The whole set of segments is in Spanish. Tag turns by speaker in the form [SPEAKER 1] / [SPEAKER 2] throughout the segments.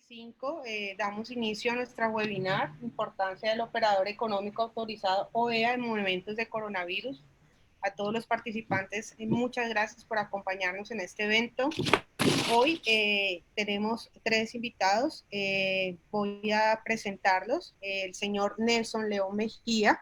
[SPEAKER 1] 2025 damos inicio a nuestra webinar, Importancia del Operador Económico Autorizado OEA en Momentos de Coronavirus. A todos los participantes, muchas gracias por acompañarnos en este evento. Hoy tenemos 3 invitados, voy a presentarlos. El señor Nelson León Mejía,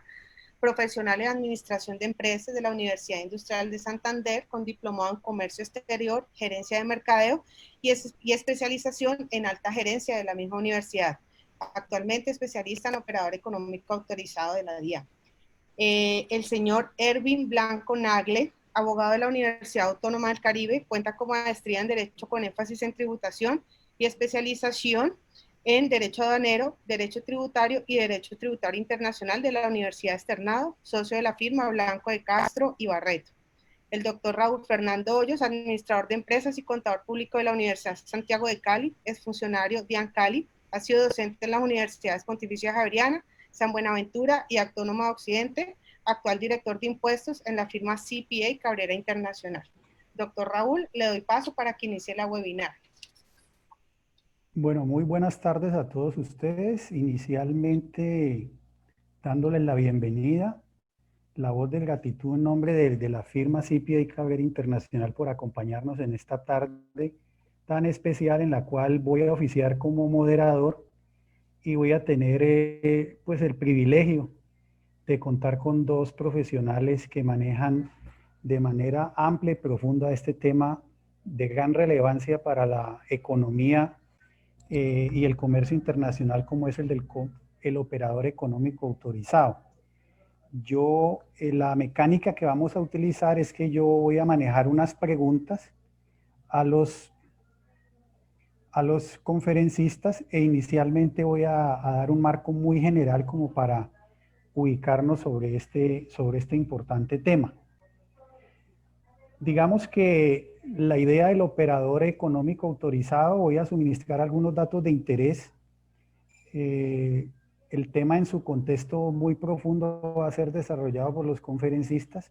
[SPEAKER 1] profesional en Administración de Empresas de la Universidad Industrial de Santander, con diplomado en Comercio Exterior, Gerencia de Mercadeo y especialización en Alta Gerencia de la misma universidad. Actualmente especialista en Operador Económico Autorizado de la DIAN. El señor Erwin Blanco Nagle, abogado de la Universidad Autónoma del Caribe, cuenta con maestría en Derecho con énfasis en tributación y especialización en Derecho Aduanero, Derecho Tributario y Derecho Tributario Internacional de la Universidad Externado, socio de la firma Blanco de Castro y Barreto. El doctor Raúl Fernando Hoyos, administrador de empresas y contador público de la Universidad Santiago de Cali, es funcionario de ANCALI, ha sido docente en las Universidades Pontificia Javeriana, San Buenaventura y Autónoma de Occidente, actual director de impuestos en la firma CPA Cabrera Internacional. Doctor Raúl, le doy paso para que inicie la webinar.
[SPEAKER 2] Bueno, muy buenas tardes a todos ustedes. Inicialmente, dándoles la bienvenida, la voz de gratitud en nombre de la firma CPA Cabrera Internacional por acompañarnos en esta tarde tan especial en la cual voy a oficiar como moderador y voy a tener pues el privilegio de contar con 2 profesionales que manejan de manera amplia y profunda este tema de gran relevancia para la economía y el comercio internacional, como es el operador económico autorizado. La mecánica que vamos a utilizar es que yo voy a manejar unas preguntas a los conferencistas e inicialmente voy a dar un marco muy general como para ubicarnos sobre este importante tema. Digamos que la idea del operador económico autorizado, voy a suministrar algunos datos de interés. El tema en su contexto muy profundo va a ser desarrollado por los conferencistas.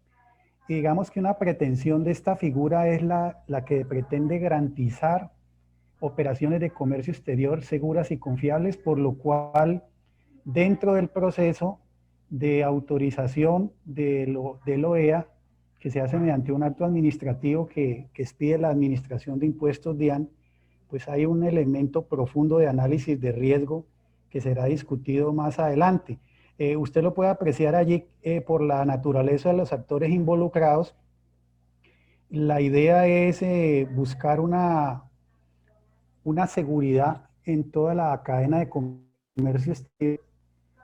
[SPEAKER 2] Y digamos que una pretensión de esta figura es la que pretende garantizar operaciones de comercio exterior seguras y confiables, por lo cual dentro del proceso de autorización del OEA, que se hace mediante un acto administrativo que expide la Administración de Impuestos DIAN, pues hay un elemento profundo de análisis de riesgo que será discutido más adelante. Usted lo puede apreciar allí por la naturaleza de los actores involucrados. La idea es buscar una seguridad en toda la cadena de comercio exterior,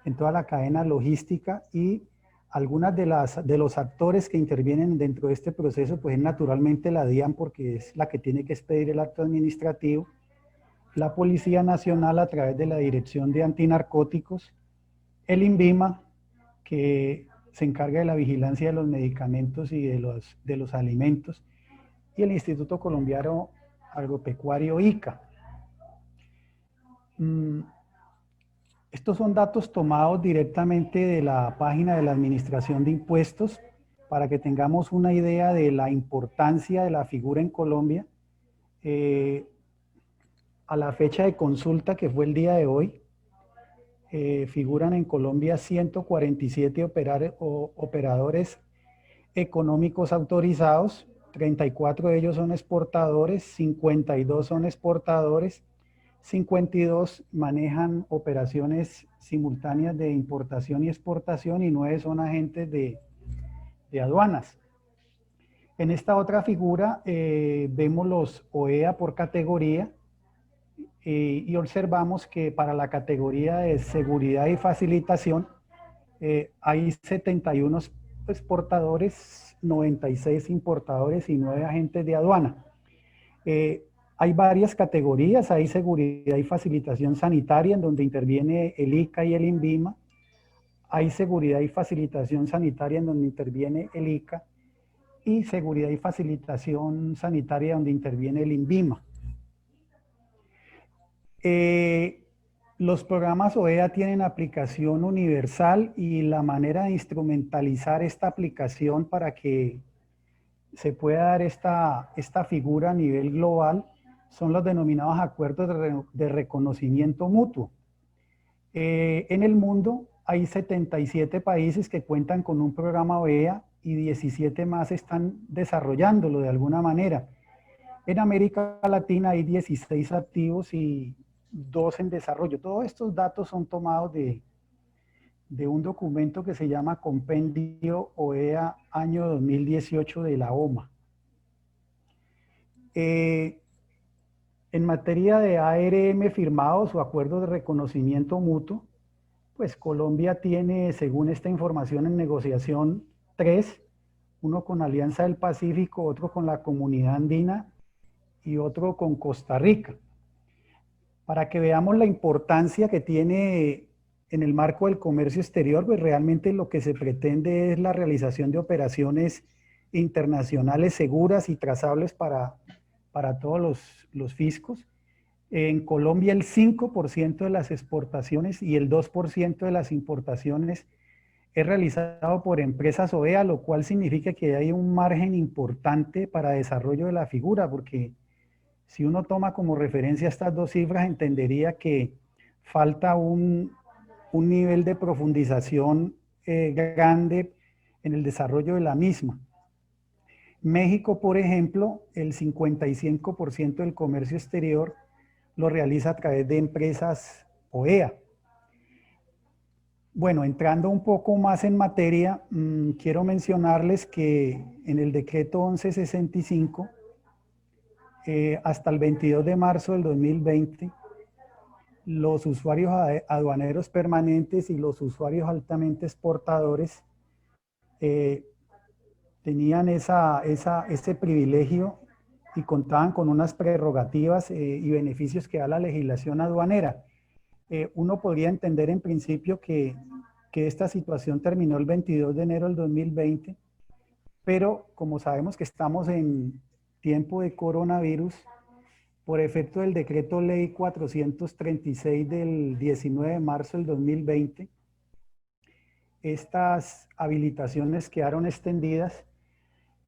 [SPEAKER 2] en toda la cadena logística, y algunas de los actores que intervienen dentro de este proceso, pues naturalmente la DIAN, porque es la que tiene que expedir el acto administrativo, la Policía Nacional a través de la Dirección de Antinarcóticos, el INVIMA, que se encarga de la vigilancia de los medicamentos y de los alimentos, y el Instituto Colombiano Agropecuario ICA. Estos son datos tomados directamente de la página de la Administración de Impuestos para que tengamos una idea de la importancia de la figura en Colombia. A la fecha de consulta, que fue el día de hoy, figuran en Colombia 147 operadores económicos autorizados, 34 de ellos son exportadores, 52 son exportadores, 52 manejan operaciones simultáneas de importación y exportación y 9 son agentes de aduanas. En esta otra figura vemos los OEA por categoría y observamos que para la categoría de seguridad y facilitación hay 71 exportadores, 96 importadores y 9 agentes de aduana. Hay varias categorías, hay seguridad y facilitación sanitaria en donde interviene el ICA y el INVIMA, hay seguridad y facilitación sanitaria en donde interviene el ICA y seguridad y facilitación sanitaria donde interviene el INVIMA. Los programas OEA tienen aplicación universal y la manera de instrumentalizar esta aplicación para que se pueda dar esta figura a nivel global son los denominados acuerdos de reconocimiento mutuo. En el mundo hay 77 países que cuentan con un programa OEA y 17 más están desarrollándolo de alguna manera. En América Latina hay 16 activos y 2 en desarrollo. Todos estos datos son tomados de un documento que se llama Compendio OEA año 2018 de la OMA. En materia de ARM firmados o acuerdos de reconocimiento mutuo, pues Colombia tiene, según esta información en negociación, 3, uno con Alianza del Pacífico, otro con la Comunidad Andina y otro con Costa Rica. Para que veamos la importancia que tiene en el marco del comercio exterior, pues realmente lo que se pretende es la realización de operaciones internacionales seguras y trazables para todos los fiscos. En Colombia el 5% de las exportaciones y el 2% de las importaciones es realizado por empresas OEA, lo cual significa que hay un margen importante para desarrollo de la figura, porque si uno toma como referencia estas dos cifras, entendería que falta un nivel de profundización grande en el desarrollo de la misma. México, por ejemplo, el 55% del comercio exterior lo realiza a través de empresas OEA. Bueno, entrando un poco más en materia, quiero mencionarles que en el decreto 1165, hasta el 22 de marzo del 2020, los usuarios aduaneros permanentes y los usuarios altamente exportadores tenían ese privilegio y contaban con unas prerrogativas y beneficios que da la legislación aduanera. Uno podría entender en principio que esta situación terminó el 22 de enero del 2020, pero como sabemos que estamos en tiempo de coronavirus, por efecto del decreto ley 436 del 19 de marzo del 2020, estas habilitaciones quedaron extendidas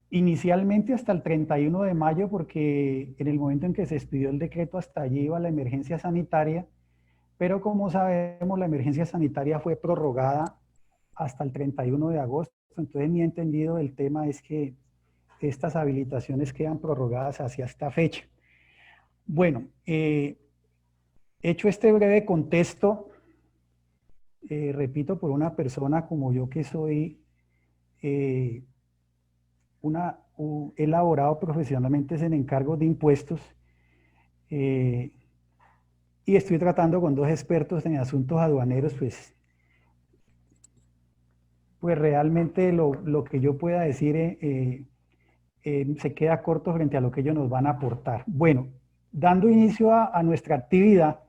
[SPEAKER 2] inicialmente hasta el 31 de mayo, porque en el momento en que se expidió el decreto hasta allí iba la emergencia sanitaria, pero como sabemos la emergencia sanitaria fue prorrogada hasta el 31 de agosto, entonces mi entendido del tema es que estas habilitaciones quedan prorrogadas hacia esta fecha. Bueno, hecho este breve contexto, repito, por una persona como yo que soy, he elaborado profesionalmente en encargos de impuestos y estoy tratando con 2 expertos en asuntos aduaneros, pues realmente lo que yo pueda decir se queda corto frente a lo que ellos nos van a aportar. Bueno, dando inicio a nuestra actividad,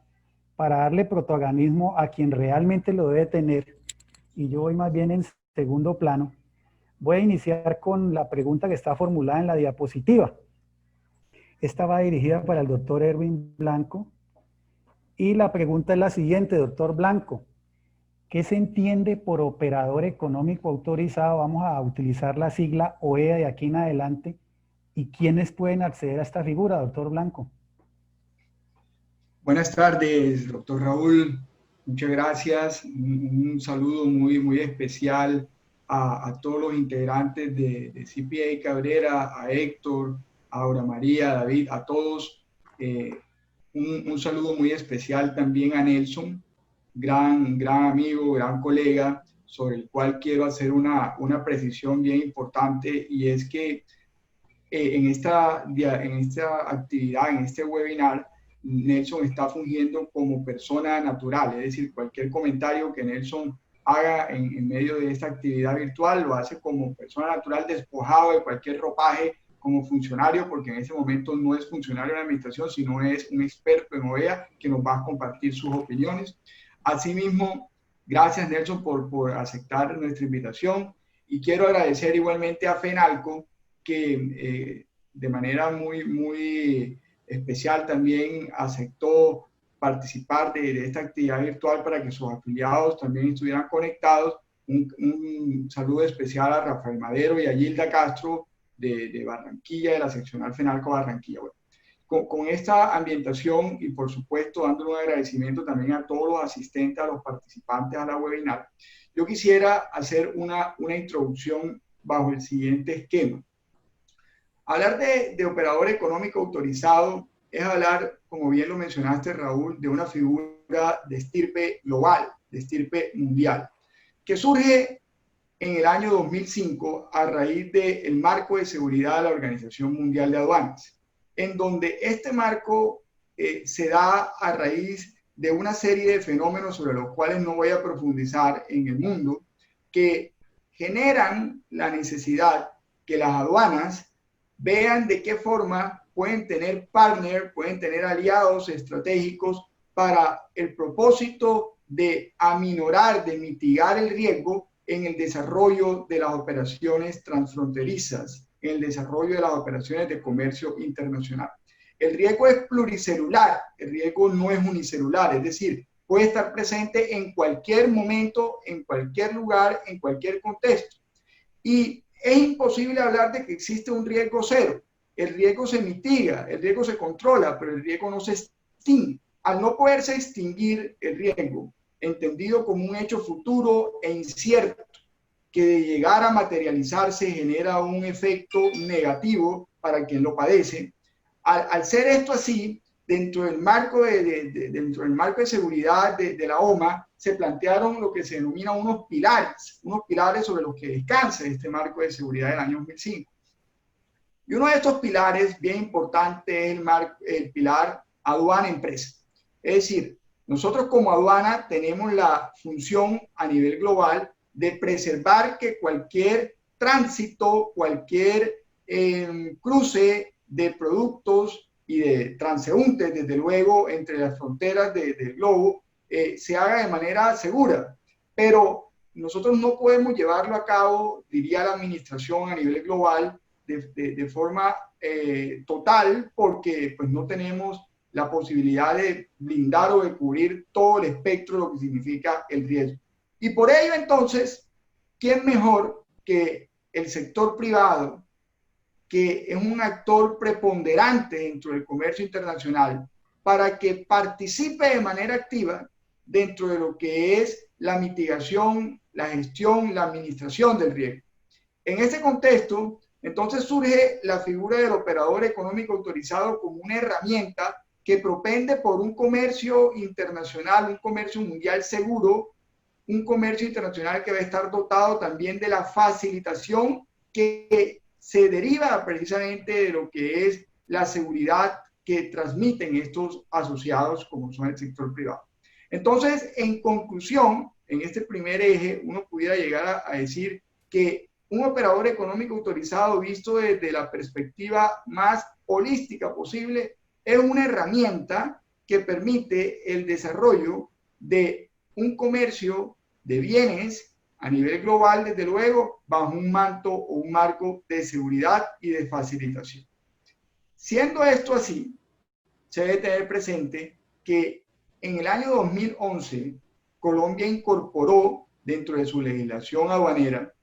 [SPEAKER 2] para darle protagonismo a quien realmente lo debe tener, y yo voy más bien en segundo plano, voy a iniciar con la pregunta que está formulada en la diapositiva. Esta va dirigida para el doctor Erwin Blanco, y la pregunta es la siguiente, doctor Blanco. ¿Qué se entiende por operador económico autorizado? Vamos a utilizar la sigla OEA de aquí en adelante. ¿Y quiénes pueden acceder a esta figura, doctor Blanco?
[SPEAKER 3] Buenas tardes, doctor Raúl. Muchas gracias. Un saludo muy especial a todos los integrantes de CPA Cabrera, a Héctor, a Aura María, a David, a todos. Un saludo muy especial también a Nelson, gran amigo, gran colega, sobre el cual quiero hacer una precisión bien importante, y es que en esta actividad, en este webinar, Nelson está fungiendo como persona natural, es decir, cualquier comentario que Nelson haga en medio de esta actividad virtual lo hace como persona natural, despojado de cualquier ropaje como funcionario, porque en ese momento no es funcionario de la administración, sino es un experto en OEA que nos va a compartir sus opiniones. Asimismo, gracias Nelson por aceptar nuestra invitación, y quiero agradecer igualmente a FENALCO, que de manera muy especial también aceptó participar de esta actividad virtual para que sus afiliados también estuvieran conectados. Un saludo especial a Rafael Madero y a Gilda Castro de Barranquilla, de la seccional FENALCO Barranquilla. Bueno, con esta ambientación y por supuesto dándole un agradecimiento también a todos los asistentes, a los participantes a la webinar, yo quisiera hacer una introducción bajo el siguiente esquema. Hablar de operador económico autorizado es hablar, como bien lo mencionaste, Raúl, de una figura de estirpe global, de estirpe mundial, que surge en el año 2005 a raíz del marco de seguridad de la Organización Mundial de Aduanas, en donde este marco se da a raíz de una serie de fenómenos sobre los cuales no voy a profundizar en el mundo, que generan la necesidad que las aduanas vean de qué forma pueden tener partners, pueden tener aliados estratégicos para el propósito de aminorar, de mitigar el riesgo en el desarrollo de las operaciones transfronterizas, en el desarrollo de las operaciones de comercio internacional. El riesgo es pluricelular, el riesgo no es unicelular, es decir, puede estar presente en cualquier momento, en cualquier lugar, en cualquier contexto. Y es imposible hablar de que existe un riesgo cero. El riesgo se mitiga, el riesgo se controla, pero el riesgo no se extingue. Al no poderse extinguir el riesgo, entendido como un hecho futuro e incierto, que de llegar a materializarse genera un efecto negativo para quien lo padece, al ser esto así, dentro del marco de seguridad de la OMA, se plantearon lo que se denomina unos pilares sobre los que descansa este marco de seguridad del año 2005. Y uno de estos pilares bien importante es el pilar aduana-empresa. Es decir, nosotros como aduana tenemos la función a nivel global de preservar que cualquier tránsito, cualquier cruce de productos y de transeúntes, desde luego, entre las fronteras del globo, se haga de manera segura. Pero nosotros no podemos llevarlo a cabo, diría la administración a nivel global, de forma total, porque pues no tenemos la posibilidad de blindar o de cubrir todo el espectro de lo que significa el riesgo. Y por ello, entonces, ¿quién mejor que el sector privado, que es un actor preponderante dentro del comercio internacional, para que participe de manera activa dentro de lo que es la mitigación, la gestión, la administración del riesgo? En este contexto, entonces surge la figura del operador económico autorizado como una herramienta que propende por un comercio internacional, un comercio mundial seguro, un comercio internacional que va a estar dotado también de la facilitación que se deriva precisamente de lo que es la seguridad que transmiten estos asociados como son el sector privado. Entonces, en conclusión, en este primer eje, uno pudiera llegar a decir que un operador económico autorizado, visto desde la perspectiva más holística posible, es una herramienta que permite el desarrollo de un comercio de bienes a nivel global, desde luego, bajo un manto o un marco de seguridad y de facilitación. Siendo esto así, se debe tener presente que en el año 2011, Colombia incorporó dentro de su legislación aduanera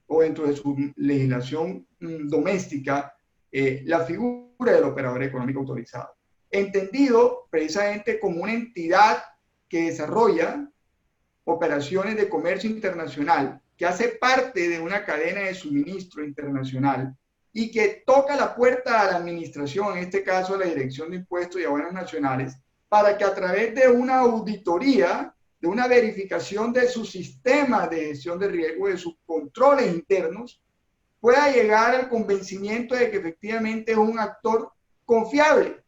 [SPEAKER 3] o dentro de su legislación doméstica la figura del operador económico autorizado, entendido precisamente como una entidad que desarrolla operaciones de comercio internacional, que hace parte de una cadena de suministro internacional y que toca la puerta a la administración, en este caso a la Dirección de Impuestos y Aduanas Nacionales, para que a través de una auditoría, de una verificación de su sistema de gestión de riesgo, de sus controles internos, pueda llegar al convencimiento de que efectivamente es un actor confiable.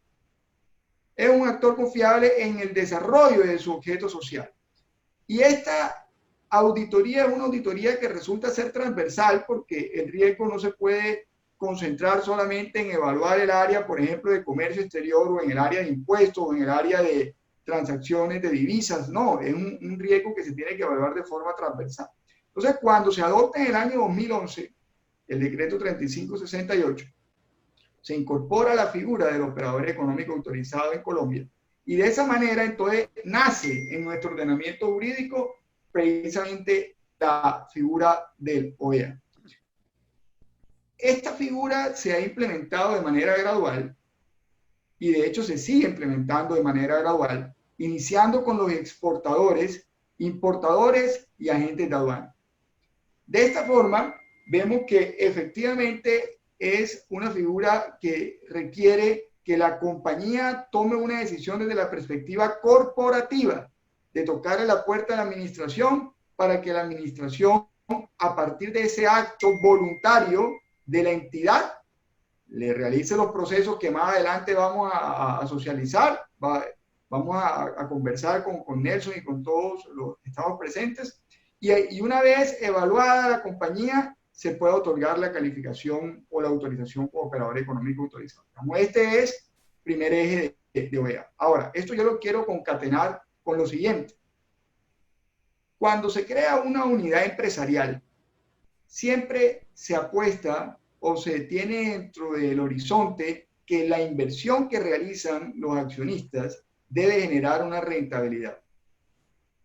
[SPEAKER 3] Es un actor confiable en el desarrollo de su objeto social. Y esta auditoría es una auditoría que resulta ser transversal porque el riesgo no se puede concentrar solamente en evaluar el área, por ejemplo, de comercio exterior o en el área de impuestos o en el área de transacciones de divisas. No, es un riesgo que se tiene que evaluar de forma transversal. Entonces, cuando se adopta en el año 2011 el decreto 3568, se incorpora la figura del operador económico autorizado en Colombia y de esa manera entonces nace en nuestro ordenamiento jurídico precisamente la figura del OEA. Esta figura se ha implementado de manera gradual y de hecho se sigue implementando de manera gradual, iniciando con los exportadores, importadores y agentes de aduana. De esta forma, vemos que efectivamente es una figura que requiere que la compañía tome una decisión desde la perspectiva corporativa, de tocarle la puerta a la administración para que la administración, a partir de ese acto voluntario de la entidad, le realice los procesos que más adelante vamos a socializar, vamos a conversar con Nelson y con todos los que estamos presentes, y una vez evaluada la compañía, se puede otorgar la calificación o la autorización como operador económico autorizado. Este es el primer eje de OEA. Ahora, esto yo lo quiero concatenar con lo siguiente. Cuando se crea una unidad empresarial, siempre se apuesta o se tiene dentro del horizonte que la inversión que realizan los accionistas debe generar una rentabilidad.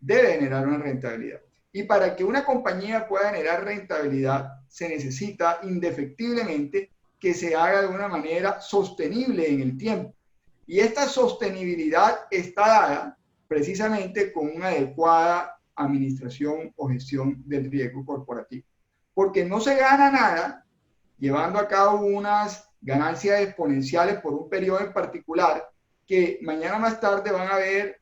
[SPEAKER 3] Debe generar una rentabilidad. Y para que una compañía pueda generar rentabilidad, se necesita indefectiblemente que se haga de una manera sostenible en el tiempo. Y esta sostenibilidad está dada precisamente con una adecuada administración o gestión del riesgo corporativo. Porque no se gana nada llevando a cabo unas ganancias exponenciales por un periodo en particular que mañana más tarde van a ver,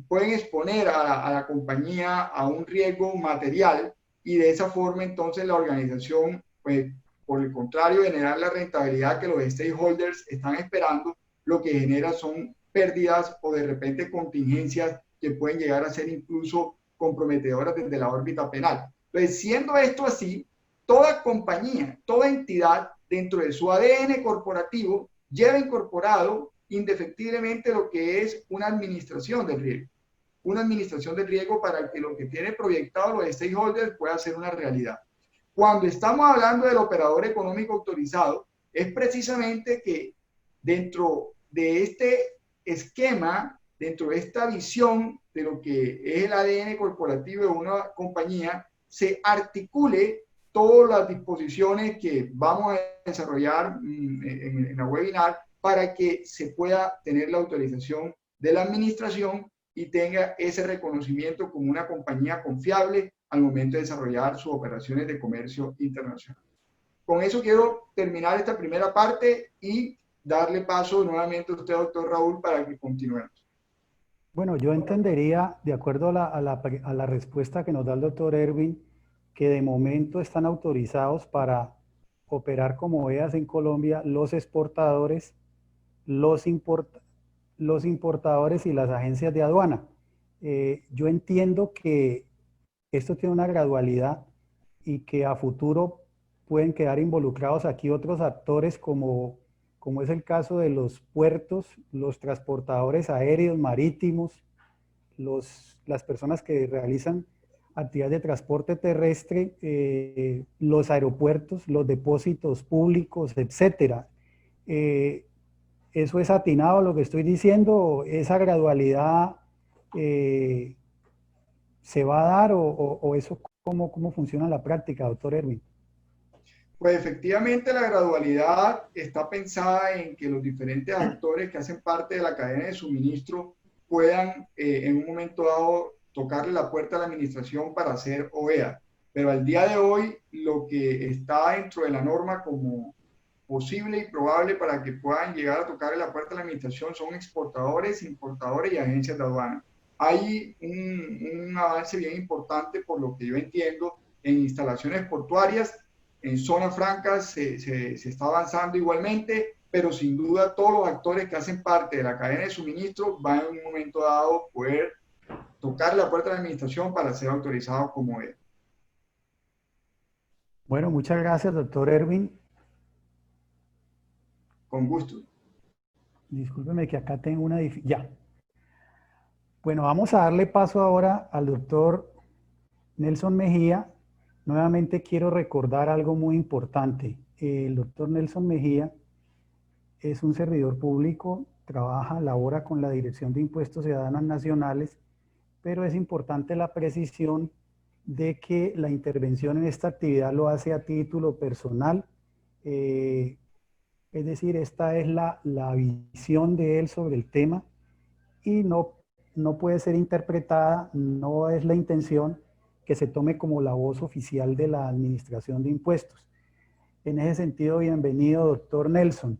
[SPEAKER 3] pueden exponer a la compañía a un riesgo material y de esa forma entonces la organización, pues por el contrario, generar la rentabilidad que los stakeholders están esperando, lo que genera son pérdidas o de repente contingencias que pueden llegar a ser incluso comprometedoras desde la órbita penal. Entonces, siendo esto así, toda compañía, toda entidad dentro de su ADN corporativo lleva incorporado indefectiblemente lo que es una administración del riesgo. Una administración del riesgo para que lo que tiene proyectado los stakeholders pueda ser una realidad. Cuando estamos hablando del operador económico autorizado, es precisamente que dentro de este esquema, dentro de esta visión de lo que es el ADN corporativo de una compañía, se articule todas las disposiciones que vamos a desarrollar en la webinar para que se pueda tener la autorización de la administración y tenga ese reconocimiento como una compañía confiable al momento de desarrollar sus operaciones de comercio internacional. Con eso quiero terminar esta primera parte y darle paso nuevamente a usted, doctor Raúl, para que continuemos.
[SPEAKER 2] Bueno, yo entendería, de acuerdo a la respuesta que nos da el doctor Erwin, que de momento están autorizados para operar como OEAs en Colombia los exportadores, los importadores y las agencias de aduana. Yo entiendo que esto tiene una gradualidad y que a futuro pueden quedar involucrados aquí otros actores como es el caso de los puertos, los transportadores aéreos, marítimos, las personas que realizan actividades de transporte terrestre, los aeropuertos, los depósitos públicos, etcétera. ¿Eso es atinado lo que estoy diciendo? ¿Esa gradualidad se va a dar o eso cómo funciona en la práctica, doctor Erwin?
[SPEAKER 3] Pues efectivamente la gradualidad está pensada en que los diferentes actores que hacen parte de la cadena de suministro puedan en un momento dado tocarle la puerta a la administración para hacer OEA. Pero al día de hoy lo que está dentro de la norma como posible y probable para que puedan llegar a tocarle la puerta a la administración son exportadores, importadores y agencias de aduana. Hay un avance bien importante por lo que yo entiendo en instalaciones portuarias. En zonas francas se está avanzando igualmente, pero sin duda todos los actores que hacen parte de la cadena de suministro van en un momento dado poder tocar la puerta de la administración para ser autorizados como él.
[SPEAKER 2] Bueno, muchas gracias, doctor Erwin.
[SPEAKER 3] Con gusto.
[SPEAKER 2] Discúlpeme que acá tengo una ya. Bueno, vamos a darle paso ahora al doctor Nelson Mejía. Nuevamente quiero recordar algo muy importante. El doctor Nelson Mejía es un servidor público, labora con la Dirección de Impuestos y Aduanas Nacionales, pero es importante la precisión de que la intervención en esta actividad lo hace a título personal. Es decir, esta es la visión de él sobre el tema y no puede ser interpretada, no es la intención que se tome como la voz oficial de la Administración de Impuestos. En ese sentido, bienvenido, doctor Nelson.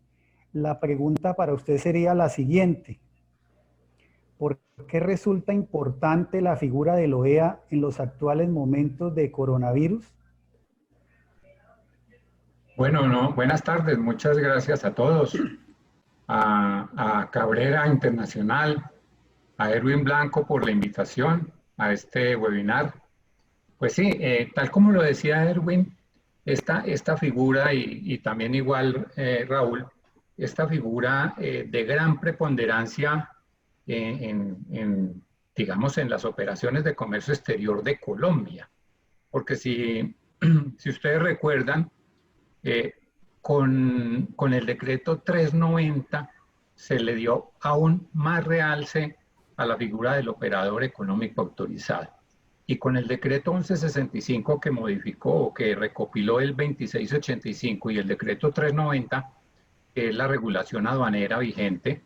[SPEAKER 2] La pregunta para usted sería la siguiente. ¿Por qué resulta importante la figura del OEA en los actuales momentos de coronavirus?
[SPEAKER 4] Bueno, no, buenas tardes, muchas gracias a todos, a Cabrera Internacional, a Erwin Blanco por la invitación a este webinar. Pues sí, tal como lo decía Erwin, esta figura y también igual Raúl, esta figura de gran preponderancia digamos, en las operaciones de comercio exterior de Colombia. Porque si ustedes recuerdan, con el decreto 390 se le dio aún más realce a la figura del operador económico autorizado. Y con el decreto 1165 que modificó o que recopiló el 2685 y el decreto 390, que es la regulación aduanera vigente,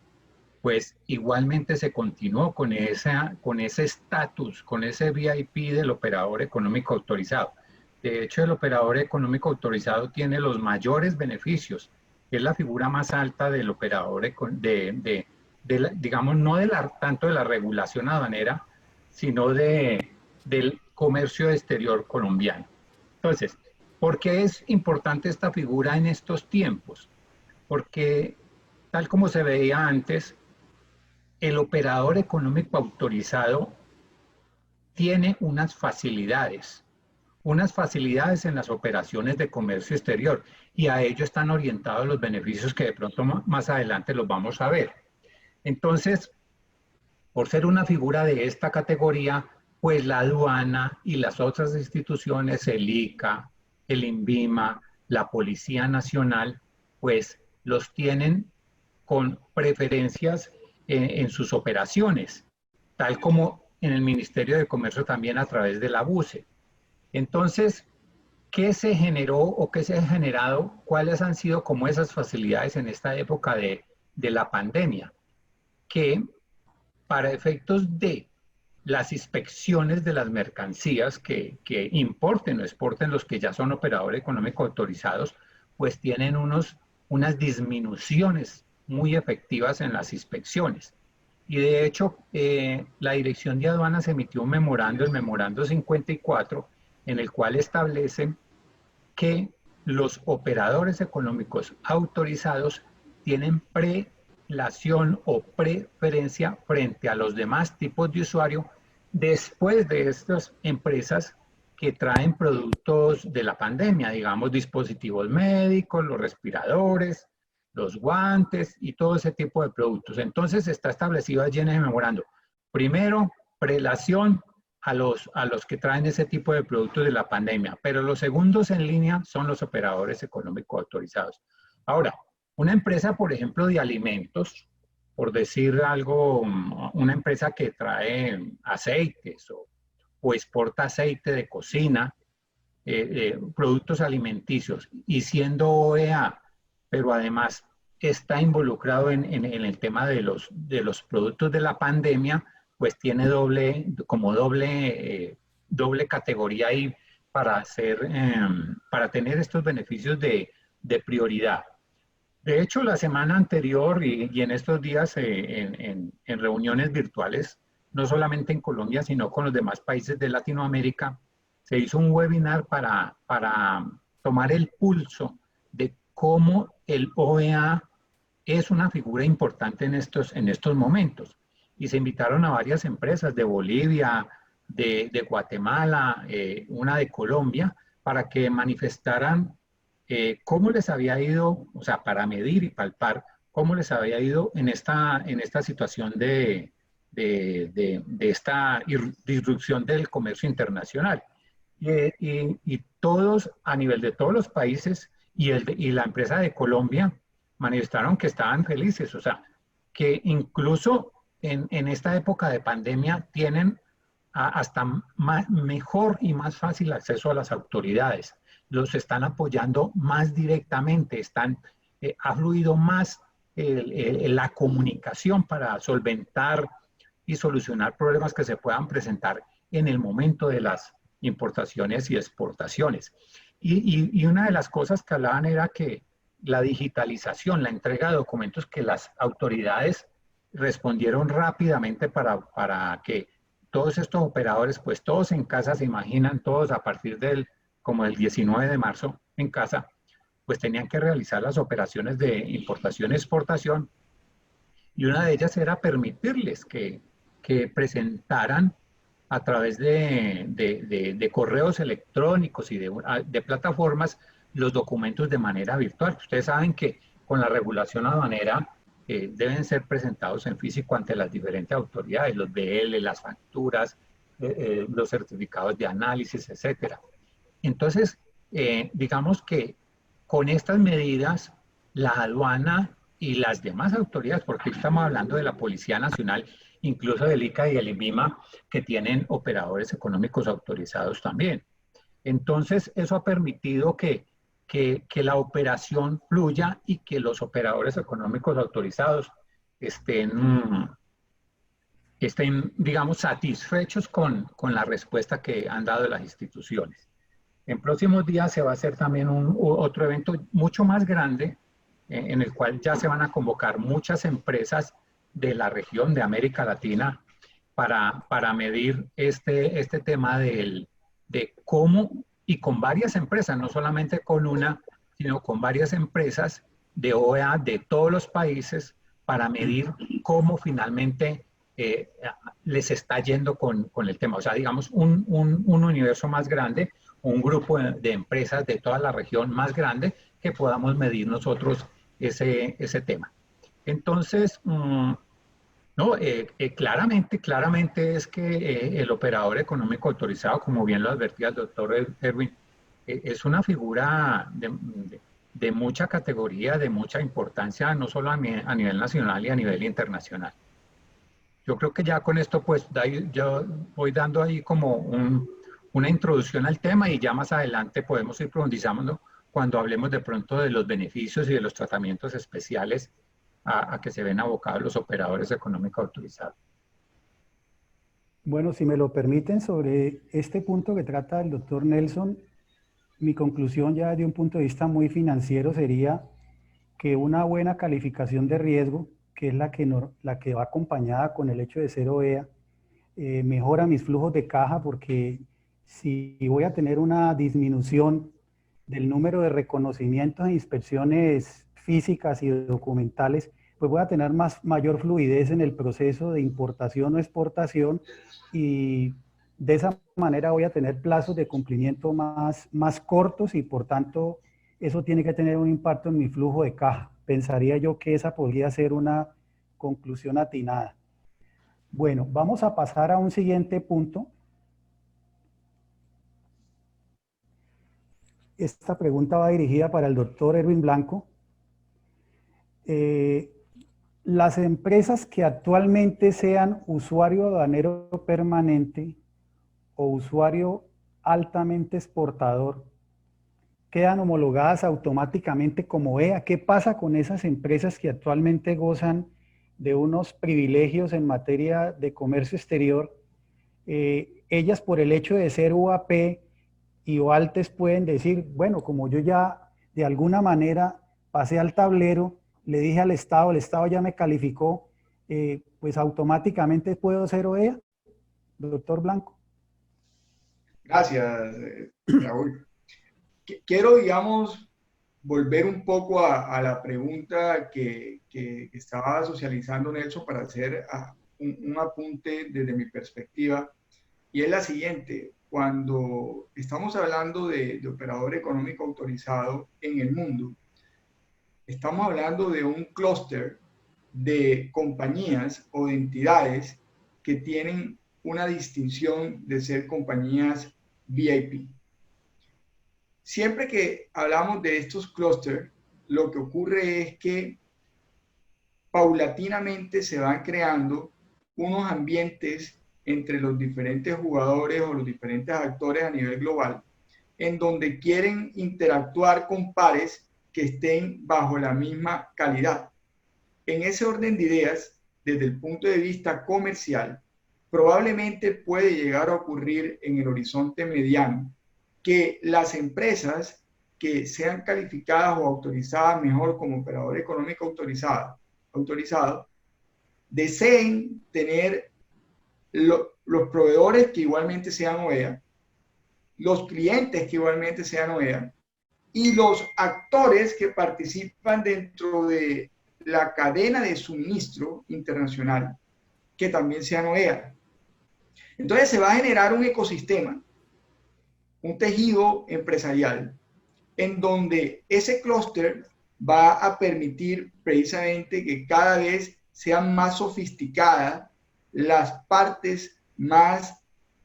[SPEAKER 4] pues igualmente se continuó con ese estatus, con ese VIP del operador económico autorizado. De hecho, el operador económico autorizado tiene los mayores beneficios. Es la figura más alta del operador, digamos, no tanto de la regulación aduanera, sino del comercio exterior colombiano. Entonces, ¿por qué es importante esta figura en estos tiempos? Porque, tal como se veía antes, el operador económico autorizado tiene unas facilidades en las operaciones de comercio exterior, y a ello están orientados los beneficios que de pronto más adelante los vamos a ver. Entonces, por ser una figura de esta categoría, pues la aduana y las otras instituciones, el ICA, el INVIMA, la Policía Nacional, pues los tienen con preferencias en sus operaciones, tal como en el Ministerio de Comercio también a través de la BUCE. Entonces, ¿qué se generó o qué se ha generado? ¿Cuáles han sido como esas facilidades en esta época de la pandemia? Que para efectos de las inspecciones de las mercancías que importen o exporten los que ya son operadores económicos autorizados, pues tienen unas disminuciones muy efectivas en las inspecciones. Y de hecho, la Dirección de Aduanas emitió un memorando, el memorando 54, en el cual establece que los operadores económicos autorizados tienen prelación o preferencia frente a los demás tipos de usuario después de estas empresas que traen productos de la pandemia, digamos dispositivos médicos, los respiradores, los guantes y todo ese tipo de productos. Entonces está establecido allí en el memorando. Primero, prelación a los que traen ese tipo de productos de la pandemia, pero los segundos en línea son los operadores económicos autorizados. Ahora, una empresa, por ejemplo, de alimentos, por decir algo, una empresa que trae aceites o exporta aceite de cocina, productos alimenticios, y siendo OEA, pero además está involucrado en el tema de los productos de la pandemia, pues tiene doble categoría ahí para tener estos beneficios de prioridad. De hecho, la semana anterior y en estos días en reuniones virtuales, no solamente en Colombia, sino con los demás países de Latinoamérica, se hizo un webinar para tomar el pulso de cómo el OEA es una figura importante en estos momentos. Y se invitaron a varias empresas de Bolivia, de Guatemala, una de Colombia, para que manifestaran cómo les había ido, o sea, para medir y palpar cómo les había ido en esta situación de esta disrupción del comercio internacional. Y todos, a nivel de todos los países, y la empresa de Colombia manifestaron que estaban felices, o sea, que incluso en esta época de pandemia tienen hasta mejor y más fácil acceso a las autoridades. Los están apoyando más directamente, están ha fluido más la comunicación para solventar y solucionar problemas que se puedan presentar en el momento de las importaciones y exportaciones. Y una de las cosas que hablaban era que la digitalización, la entrega de documentos, que las autoridades respondieron rápidamente para que todos estos operadores, pues todos en casa, se imaginan, todos a partir como del 19 de marzo en casa, pues tenían que realizar las operaciones de importación y exportación, y una de ellas era permitirles que presentaran a través de correos electrónicos y de plataformas los documentos de manera virtual. Ustedes saben que con la regulación aduanera deben ser presentados en físico ante las diferentes autoridades, los BL, las facturas, los certificados de análisis, etcétera. Entonces, digamos que con estas medidas, la aduana y las demás autoridades, porque estamos hablando de la Policía Nacional, incluso del ICA y el INVIMA, que tienen operadores económicos autorizados también. Entonces, eso ha permitido que la operación fluya y que los operadores económicos autorizados estén, digamos, satisfechos con la respuesta que han dado las instituciones. En próximos días se va a hacer también otro evento mucho más grande, en el cual ya se van a convocar muchas empresas de la región de América Latina para medir este tema de cómo, y con varias empresas, no solamente con una, sino con varias empresas de OEA de todos los países, para medir cómo finalmente les está yendo con el tema. O sea, digamos, un universo más grande, un grupo de empresas de toda la región más grande, que podamos medir nosotros ese tema. Entonces, no, claramente es que el operador económico autorizado, como bien lo advertía el doctor Erwin, es una figura de mucha categoría, de mucha importancia, no solo a nivel nacional y a nivel internacional. Yo creo que ya con esto, pues, yo voy dando ahí como una introducción al tema, y ya más adelante podemos ir profundizando cuando hablemos de pronto de los beneficios y de los tratamientos especiales a que se ven abocados los operadores económicos autorizados.
[SPEAKER 2] Bueno, si me lo permiten, sobre este punto que trata el doctor Nelson, mi conclusión ya de un punto de vista muy financiero sería que una buena calificación de riesgo, que es la que va acompañada con el hecho de ser OEA, mejora mis flujos de caja, porque si voy a tener una disminución del número de reconocimientos e inspecciones físicas y documentales, pues voy a tener mayor fluidez en el proceso de importación o exportación, y de esa manera voy a tener plazos de cumplimiento más cortos, y por tanto eso tiene que tener un impacto en mi flujo de caja. Pensaría yo que esa podría ser una conclusión atinada. Bueno, vamos a pasar a un siguiente punto. Esta pregunta va dirigida para el doctor Erwin Blanco. Las empresas que actualmente sean usuario aduanero permanente o usuario altamente exportador, quedan homologadas automáticamente como EA. ¿Qué pasa con esas empresas que actualmente gozan de unos privilegios en materia de comercio exterior? Ellas, por el hecho de ser UAP y OALTES, pueden decir, bueno, como yo ya de alguna manera pasé al tablero, le dije al Estado, el Estado ya me calificó, pues automáticamente puedo ser OEA. Doctor Blanco.
[SPEAKER 3] Gracias, Raúl. Quiero, digamos, volver un poco a la pregunta que estaba socializando Nelson, para hacer un apunte desde mi perspectiva, y es la siguiente. Cuando estamos hablando de operador económico autorizado en el mundo, estamos hablando de un clúster de compañías o de entidades que tienen una distinción de ser compañías VIP. Siempre que hablamos de estos clústeres, lo que ocurre es que paulatinamente se van creando unos ambientes entre los diferentes jugadores o los diferentes actores a nivel global, en donde quieren interactuar con pares que estén bajo la misma calidad. En ese orden de ideas, desde el punto de vista comercial, probablemente puede llegar a ocurrir en el horizonte mediano que las empresas que sean calificadas o autorizadas mejor como operador económico autorizado deseen tener los proveedores que igualmente sean OEA, los clientes que igualmente sean OEA y los actores que participan dentro de la cadena de suministro internacional que también sean OEA. Entonces se va a generar un ecosistema, un tejido empresarial, en donde ese clúster va a permitir precisamente que cada vez sean más sofisticadas las partes más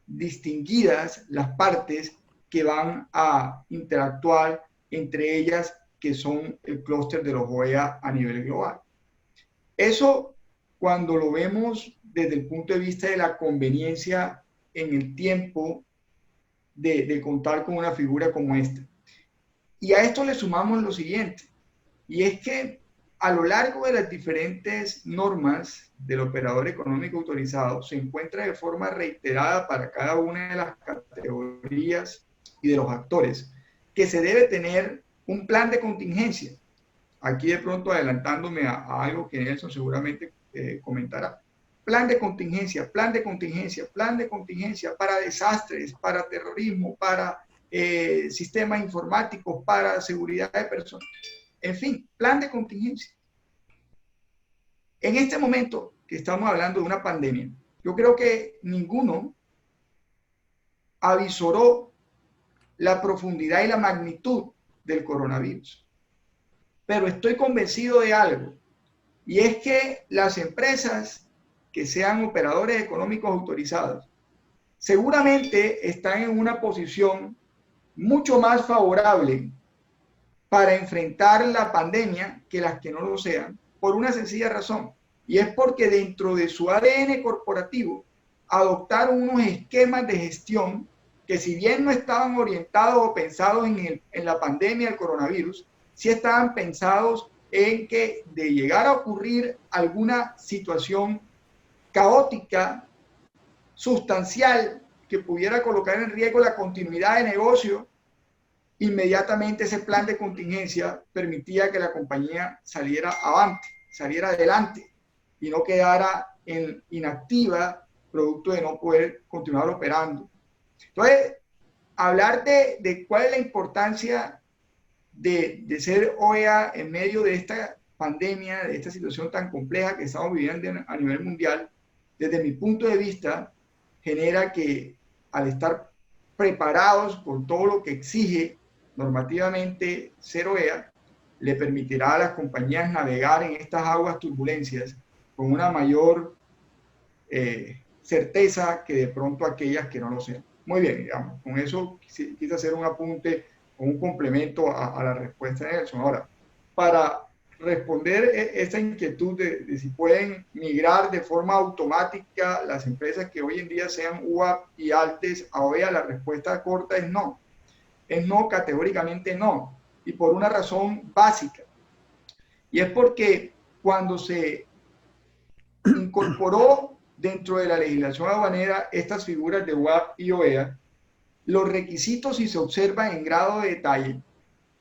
[SPEAKER 3] distinguidas, las partes que van a interactuar entre ellas, que son el clúster de los OEA a nivel global. Eso, cuando lo vemos desde el punto de vista de la conveniencia en el tiempo de contar con una figura como esta. Y a esto le sumamos lo siguiente, y es que a lo largo de las diferentes normas del operador económico autorizado se encuentra de forma reiterada para cada una de las categorías y de los actores que se debe tener un plan de contingencia. Aquí de pronto adelantándome a algo que Nelson seguramente comentará. Plan de contingencia, plan de contingencia, plan de contingencia para desastres, para terrorismo, para sistemas informáticos, para seguridad de personas. En fin, plan de contingencia. En este momento que estamos hablando de una pandemia, yo creo que ninguno avisoró la profundidad y la magnitud del coronavirus. Pero estoy convencido de algo, y es que las empresas que sean operadores económicos autorizados seguramente están en una posición mucho más favorable para enfrentar la pandemia que las que no lo sean, por una sencilla razón, y es porque dentro de su ADN corporativo adoptaron unos esquemas de gestión que, si bien no estaban orientados o pensados en la pandemia del coronavirus, sí estaban pensados en que de llegar a ocurrir alguna situación caótica, sustancial, que pudiera colocar en riesgo la continuidad de negocio, inmediatamente ese plan de contingencia permitía que la compañía saliera avante, saliera adelante y no quedara inactiva producto de no poder continuar operando. Entonces, hablar de cuál es la importancia de ser OEA en medio de esta pandemia, de esta situación tan compleja que estamos viviendo a nivel mundial, desde mi punto de vista, genera que al estar preparados con todo lo que exige normativamente ser OEA, le permitirá a las compañías navegar en estas aguas turbulencias con una mayor certeza que de pronto aquellas que no lo sean. Muy bien, digamos, con eso quise hacer un apunte o un complemento a la respuesta de Nelson. Ahora, para responder esta inquietud de si pueden migrar de forma automática las empresas que hoy en día sean UAP y ALTES a OEA, la respuesta corta es no. Es no, categóricamente no. Y por una razón básica. Y es porque cuando se incorporó dentro de la legislación aduanera estas figuras de UAP y OEA, los requisitos, si se observan en grado de detalle,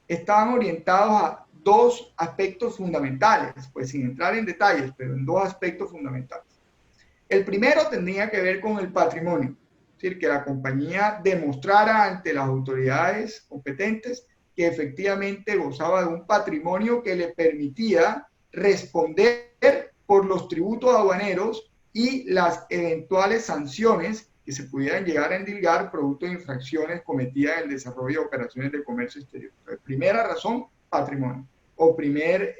[SPEAKER 3] estaban orientados a dos aspectos fundamentales, pues sin entrar en detalles, pero en dos aspectos fundamentales. El primero tenía que ver con el patrimonio, es decir, que la compañía demostrara ante las autoridades competentes que efectivamente gozaba de un patrimonio que le permitía responder por los tributos aduaneros y las eventuales sanciones que se pudieran llegar a endilgar producto de infracciones cometidas en el desarrollo de operaciones de comercio exterior. Entonces, primera razón, patrimonio, o primer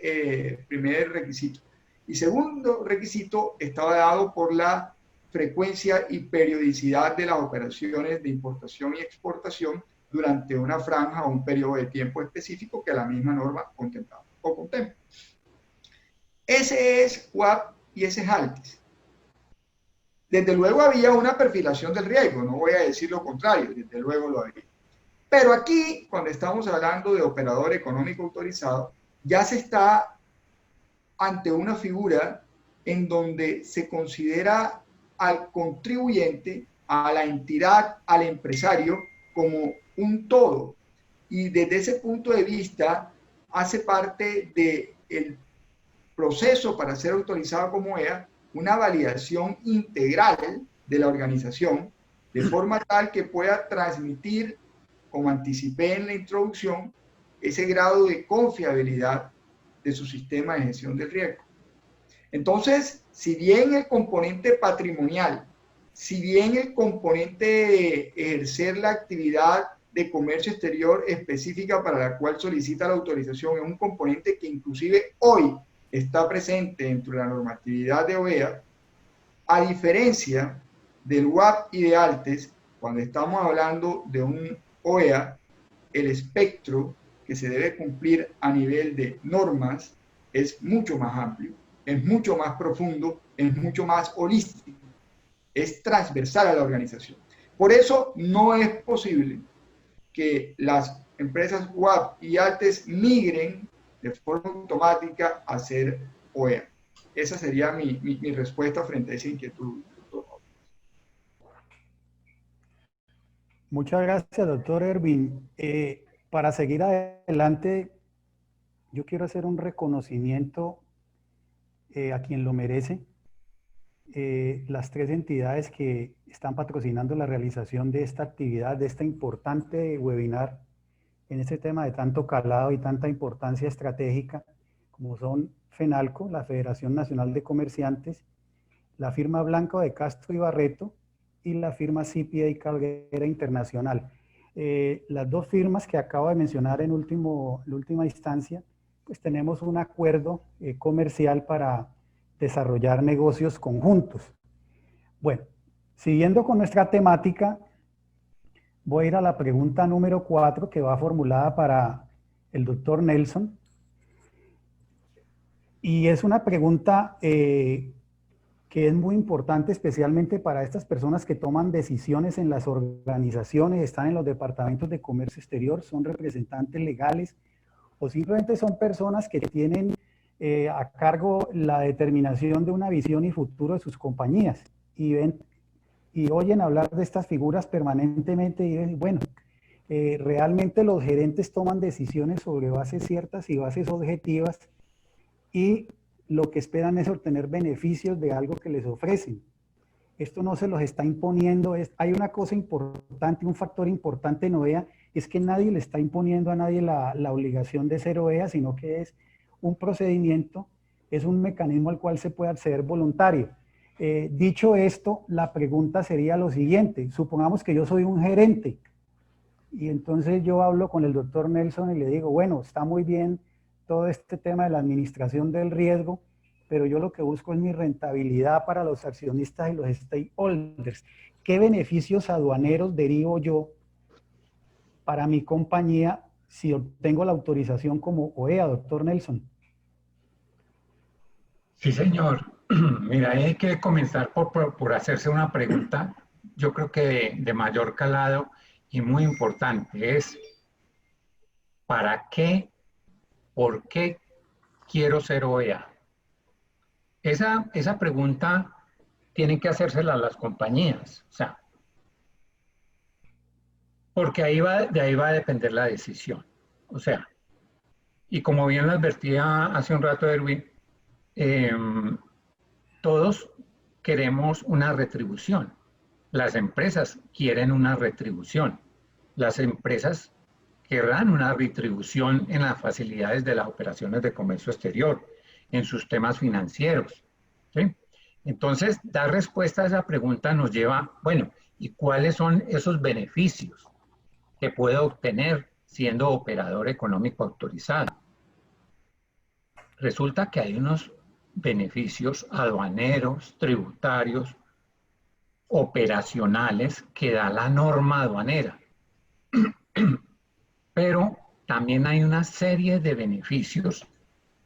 [SPEAKER 3] requisito. Y segundo requisito estaba dado por la frecuencia y periodicidad de las operaciones de importación y exportación durante una franja o un periodo de tiempo específico que la misma norma contemplaba o contempla. Ese es UAP y ese es ALTES. Desde luego había una perfilación del riesgo, no voy a decir lo contrario, desde luego lo había. Pero aquí, cuando estamos hablando de operador económico autorizado, ya se está ante una figura en donde se considera al contribuyente, a la entidad, al empresario, como un todo. Y desde ese punto de vista, hace parte del proceso para ser autorizado como EA una validación integral de la organización, de forma tal que pueda transmitir, como anticipé en la introducción, ese grado de confiabilidad de su sistema de gestión del riesgo. Entonces, si bien el componente patrimonial, si bien el componente de ejercer la actividad de comercio exterior específica para la cual solicita la autorización es un componente que inclusive hoy está presente dentro de la normatividad de OEA, a diferencia del WAP y de ALTES, cuando estamos hablando de un OEA, el espectro que se debe cumplir a nivel de normas es mucho más amplio, es mucho más profundo, es mucho más holístico, es transversal a la organización. Por eso no es posible que las empresas WAP y ALTES migren de forma automática a ser OEA. Esa sería mi respuesta frente a esa inquietud.
[SPEAKER 2] Muchas gracias, doctor Ervin. Para seguir adelante, yo quiero hacer un reconocimiento a quien lo merece. Las tres entidades que están patrocinando la realización de esta actividad, de este importante webinar, en este tema de tanto calado y tanta importancia estratégica, como son FENALCO, la Federación Nacional de Comerciantes, la firma Blanco de Castro y Barreto y la firma CPA Calguera Internacional. Las dos firmas que acabo de mencionar en última instancia, pues tenemos un acuerdo comercial para desarrollar negocios conjuntos. Bueno, siguiendo con nuestra temática, voy a ir a la pregunta número 4 que va formulada para el doctor Nelson. Y es una pregunta que es muy importante, especialmente para estas personas que toman decisiones en las organizaciones, están en los departamentos de comercio exterior, son representantes legales o simplemente son personas que tienen a cargo la determinación de una visión y futuro de sus compañías y ven y oyen hablar de estas figuras permanentemente y dicen, bueno, realmente los gerentes toman decisiones sobre bases ciertas y bases objetivas y lo que esperan es obtener beneficios de algo que les ofrecen. Esto no se los está imponiendo. Hay una cosa importante, un factor importante en OEA, es que nadie le está imponiendo a nadie la obligación de ser OEA, sino que es un procedimiento, es un mecanismo al cual se puede acceder voluntario. Dicho esto, la pregunta sería lo siguiente. Supongamos que yo soy un gerente y entonces yo hablo con el doctor Nelson y le digo, bueno, está muy bien todo este tema de la administración del riesgo, pero yo lo que busco es mi rentabilidad para los accionistas y los stakeholders. ¿Qué beneficios aduaneros derivo yo para mi compañía si obtengo la autorización como OEA, doctor Nelson?
[SPEAKER 4] Sí, señor. Mira, hay que comenzar por hacerse una pregunta, yo creo que de mayor calado y muy importante, es ¿para qué, por qué quiero ser OEA? Esa pregunta tienen que hacérsela a las compañías, o sea, porque de ahí va a depender la decisión. O sea, y como bien lo advertía hace un rato Erwin, todos queremos una retribución. Las empresas quieren una retribución. Las empresas querrán una retribución en las facilidades de las operaciones de comercio exterior, en sus temas financieros. ¿Sí? Entonces, dar respuesta a esa pregunta nos lleva, bueno, ¿y cuáles son esos beneficios que puedo obtener siendo operador económico autorizado? Resulta que hay unos beneficios aduaneros, tributarios, operacionales que da la norma aduanera. Pero también hay una serie de beneficios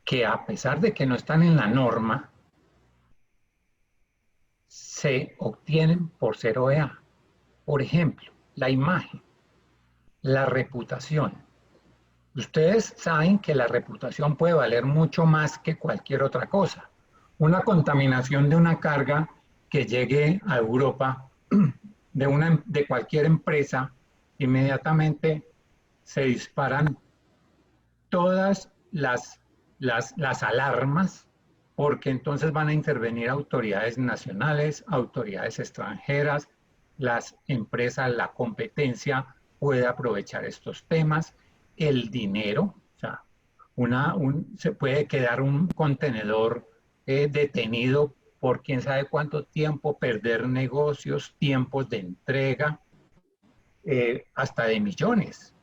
[SPEAKER 4] que, a pesar de que no están en la norma, se obtienen por ser OEA. Por ejemplo, la imagen. la reputación. Ustedes saben que la reputación puede valer mucho más que cualquier otra cosa. Una contaminación de una carga que llegue a Europa de cualquier empresa, inmediatamente se disparan todas las alarmas, porque entonces van a intervenir autoridades nacionales, autoridades extranjeras, las empresas, la competencia puede aprovechar estos temas, el dinero, o sea, se puede quedar un contenedor detenido por quién sabe cuánto tiempo, perder negocios, tiempos de entrega, hasta de millones.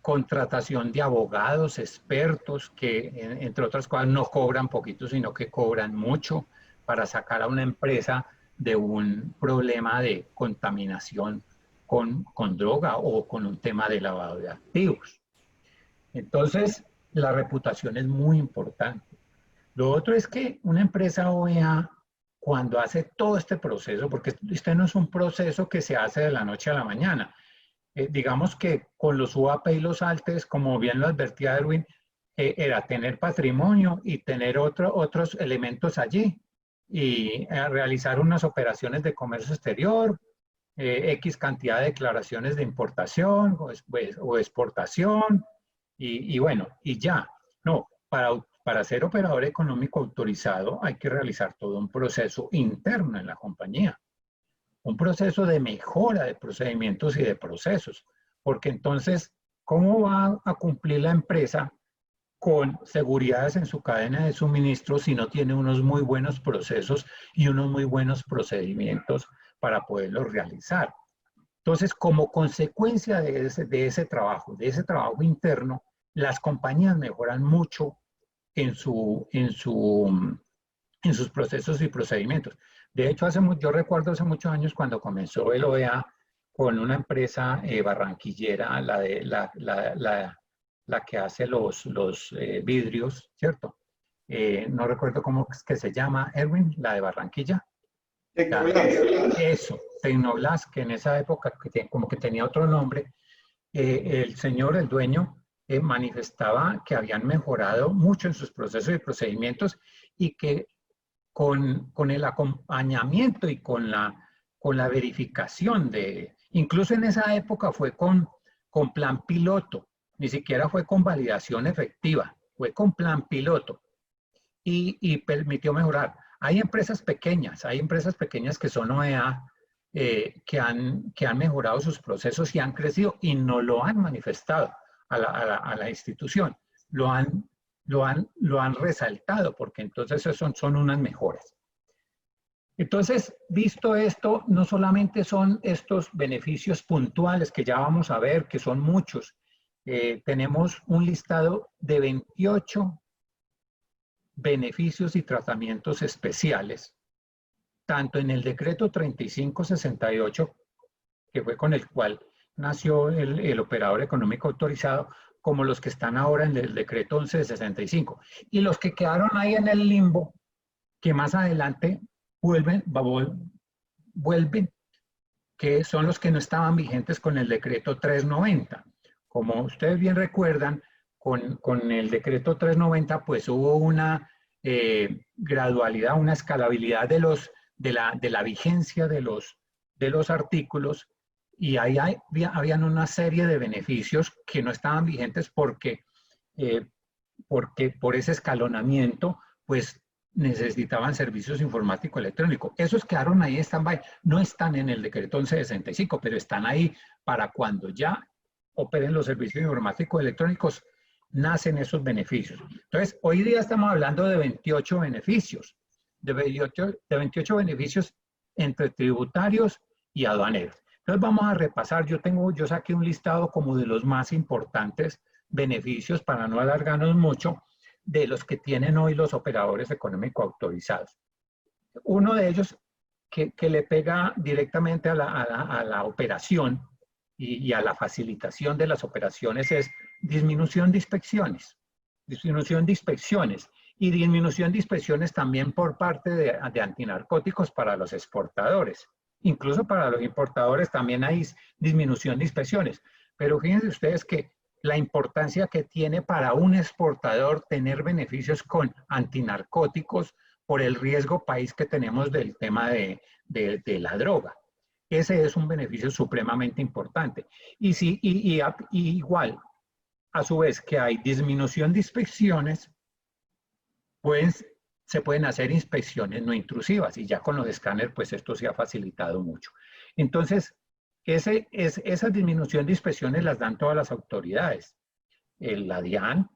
[SPEAKER 4] Contratación de abogados, expertos, que entre otras cosas no cobran poquito, sino que cobran mucho para sacar a una empresa de un problema de contaminación con droga o con un tema de lavado de activos. Entonces, la reputación es muy importante. Lo otro es que una empresa OEA, cuando hace todo este proceso, porque este no es un proceso que se hace de la noche a la mañana, digamos que con los UAP y los ALTES, como bien lo advertía Erwin, era tener patrimonio y tener otros elementos allí y realizar unas operaciones de comercio exterior, X cantidad de declaraciones de importación o exportación y bueno, y ya. No, para ser operador económico autorizado hay que realizar todo un proceso interno en la compañía. Un proceso de mejora de procedimientos y de procesos, porque entonces, ¿cómo va a cumplir la empresa con seguridades en su cadena de suministro si no tiene unos muy buenos procesos y unos muy buenos procedimientos para poderlos realizar? Entonces, como consecuencia de ese trabajo interno, las compañías mejoran mucho en sus procesos y procedimientos. De hecho, yo recuerdo hace muchos años cuando comenzó el OEA con una empresa barranquillera, la que hace los vidrios, ¿cierto? No recuerdo cómo es que se llama, Erwin, la de Barranquilla. Eso, Tecnoblast, que en esa época como que tenía otro nombre. El señor, el dueño, manifestaba que habían mejorado mucho en sus procesos y procedimientos y que con el acompañamiento y con la verificación incluso en esa época fue con plan piloto, ni siquiera fue con validación efectiva, fue con plan piloto y permitió mejorar. Hay empresas pequeñas que son OEA, que han mejorado sus procesos y han crecido y no lo han manifestado a la institución, lo han resaltado, porque entonces son unas mejoras. Entonces, visto esto, no solamente son estos beneficios puntuales que ya vamos a ver, que son muchos. Tenemos un listado de 28 beneficios y tratamientos especiales, tanto en el decreto 3568, que fue con el cual nació el operador económico autorizado, como los que están ahora en el decreto 1165. Y los que quedaron ahí en el limbo, que más adelante vuelven, que son los que no estaban vigentes con el decreto 390. Como ustedes bien recuerdan, con el decreto 390, pues hubo una gradualidad, una escalabilidad de la vigencia de los artículos, y ahí habían una serie de beneficios que no estaban vigentes porque por ese escalonamiento, pues necesitaban servicios informáticos electrónicos. Esos quedaron ahí, no están en el decreto 1165, pero están ahí para cuando ya operen los servicios informáticos electrónicos, nacen esos beneficios. Entonces, hoy día estamos hablando de 28 beneficios, de 28 beneficios entre tributarios y aduaneros. Entonces vamos a repasar, yo saqué un listado como de los más importantes beneficios, para no alargarnos mucho, de los que tienen hoy los operadores económicos autorizados. Uno de ellos que le pega directamente a la operación y a la facilitación de las operaciones es disminución de inspecciones. Disminución de inspecciones y disminución de inspecciones también por parte de antinarcóticos para los exportadores. Incluso para los importadores también hay disminución de inspecciones. Pero fíjense ustedes que la importancia que tiene para un exportador tener beneficios con antinarcóticos por el riesgo país que tenemos del tema de la droga. Ese es un beneficio supremamente importante. Y igual, a su vez que hay disminución de inspecciones, pues se pueden hacer inspecciones no intrusivas y ya con los escáneres, pues esto se ha facilitado mucho. Entonces, esa disminución de inspecciones las dan todas las autoridades, la DIAN,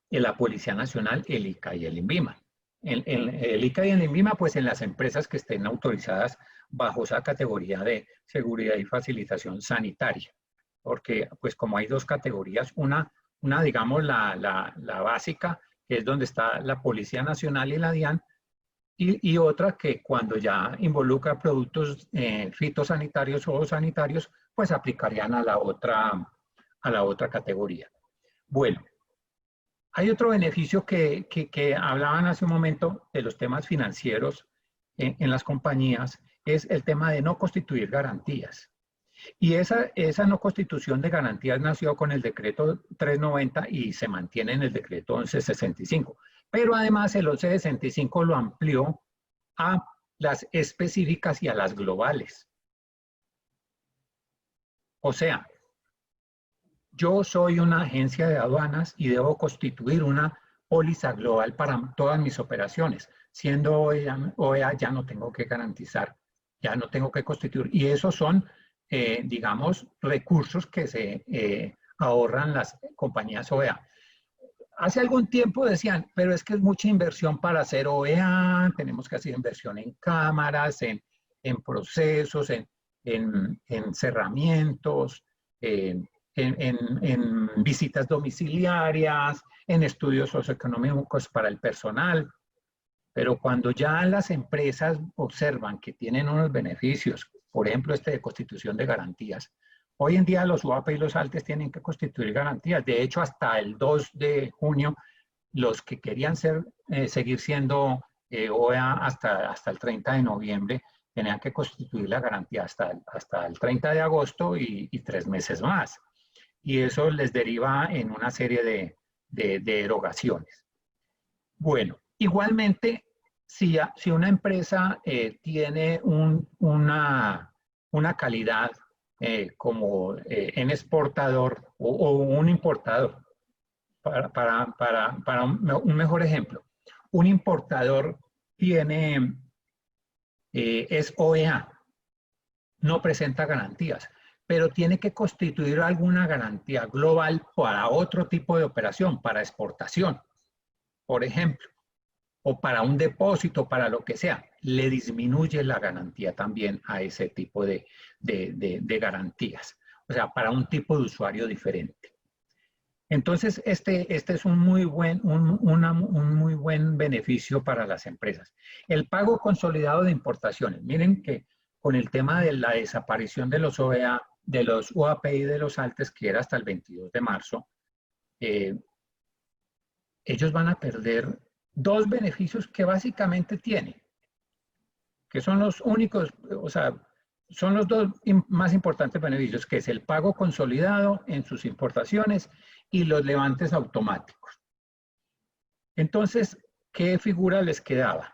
[SPEAKER 4] la Policía Nacional, el ICA y el INVIMA. El ICA y el INVIMA, pues en las empresas que estén autorizadas bajo esa categoría de seguridad y facilitación sanitaria. Porque, pues como hay dos categorías, una digamos, la básica, que es donde está la Policía Nacional y la DIAN, y otra que cuando ya involucra productos fitosanitarios o sanitarios, pues aplicarían a la otra categoría. Bueno, hay otro beneficio que hablaban hace un momento de los temas financieros en las compañías, es el tema de no constituir garantías. Y esa no constitución de garantías nació con el decreto 390 y se mantiene en el decreto 1165. Pero además el 1165 lo amplió a las específicas y a las globales. O sea, yo soy una agencia de aduanas y debo constituir una póliza global para todas mis operaciones. Siendo OEA ya no tengo que garantizar, ya no tengo que constituir. Y esos son, digamos, recursos que se ahorran las compañías OEA. Hace algún tiempo decían, pero es que es mucha inversión para hacer OEA, tenemos que hacer inversión en cámaras, en procesos, en cerramientos, en visitas domiciliarias, en estudios socioeconómicos para el personal. Pero cuando ya las empresas observan que tienen unos beneficios, por ejemplo, de constitución de garantías, hoy en día los UAP y los ALTES tienen que constituir garantías. De hecho, hasta el 2 de junio, los que querían seguir siendo OEA hasta el 30 de noviembre, tenían que constituir la garantía hasta el 30 de agosto y 3 meses más. Y eso les deriva en una serie de erogaciones. Bueno, igualmente, si una empresa tiene una calidad como en exportador o un importador, para un mejor ejemplo, un importador es OEA, no presenta garantías, pero tiene que constituir alguna garantía global para otro tipo de operación, para exportación, por ejemplo, o para un depósito, para lo que sea, le disminuye la garantía también a ese tipo de garantías, o sea, para un tipo de usuario diferente. Entonces, este es un muy buen beneficio para las empresas. El pago consolidado de importaciones. Miren que con el tema de la desaparición de los OEA, de los UAP y de los ALTES, que era hasta el 22 de marzo, ellos van a perder dos beneficios que básicamente tienen, que son los únicos, o sea, son los dos más importantes beneficios, que es el pago consolidado en sus importaciones y los levantes automáticos. Entonces, ¿qué figura les quedaba?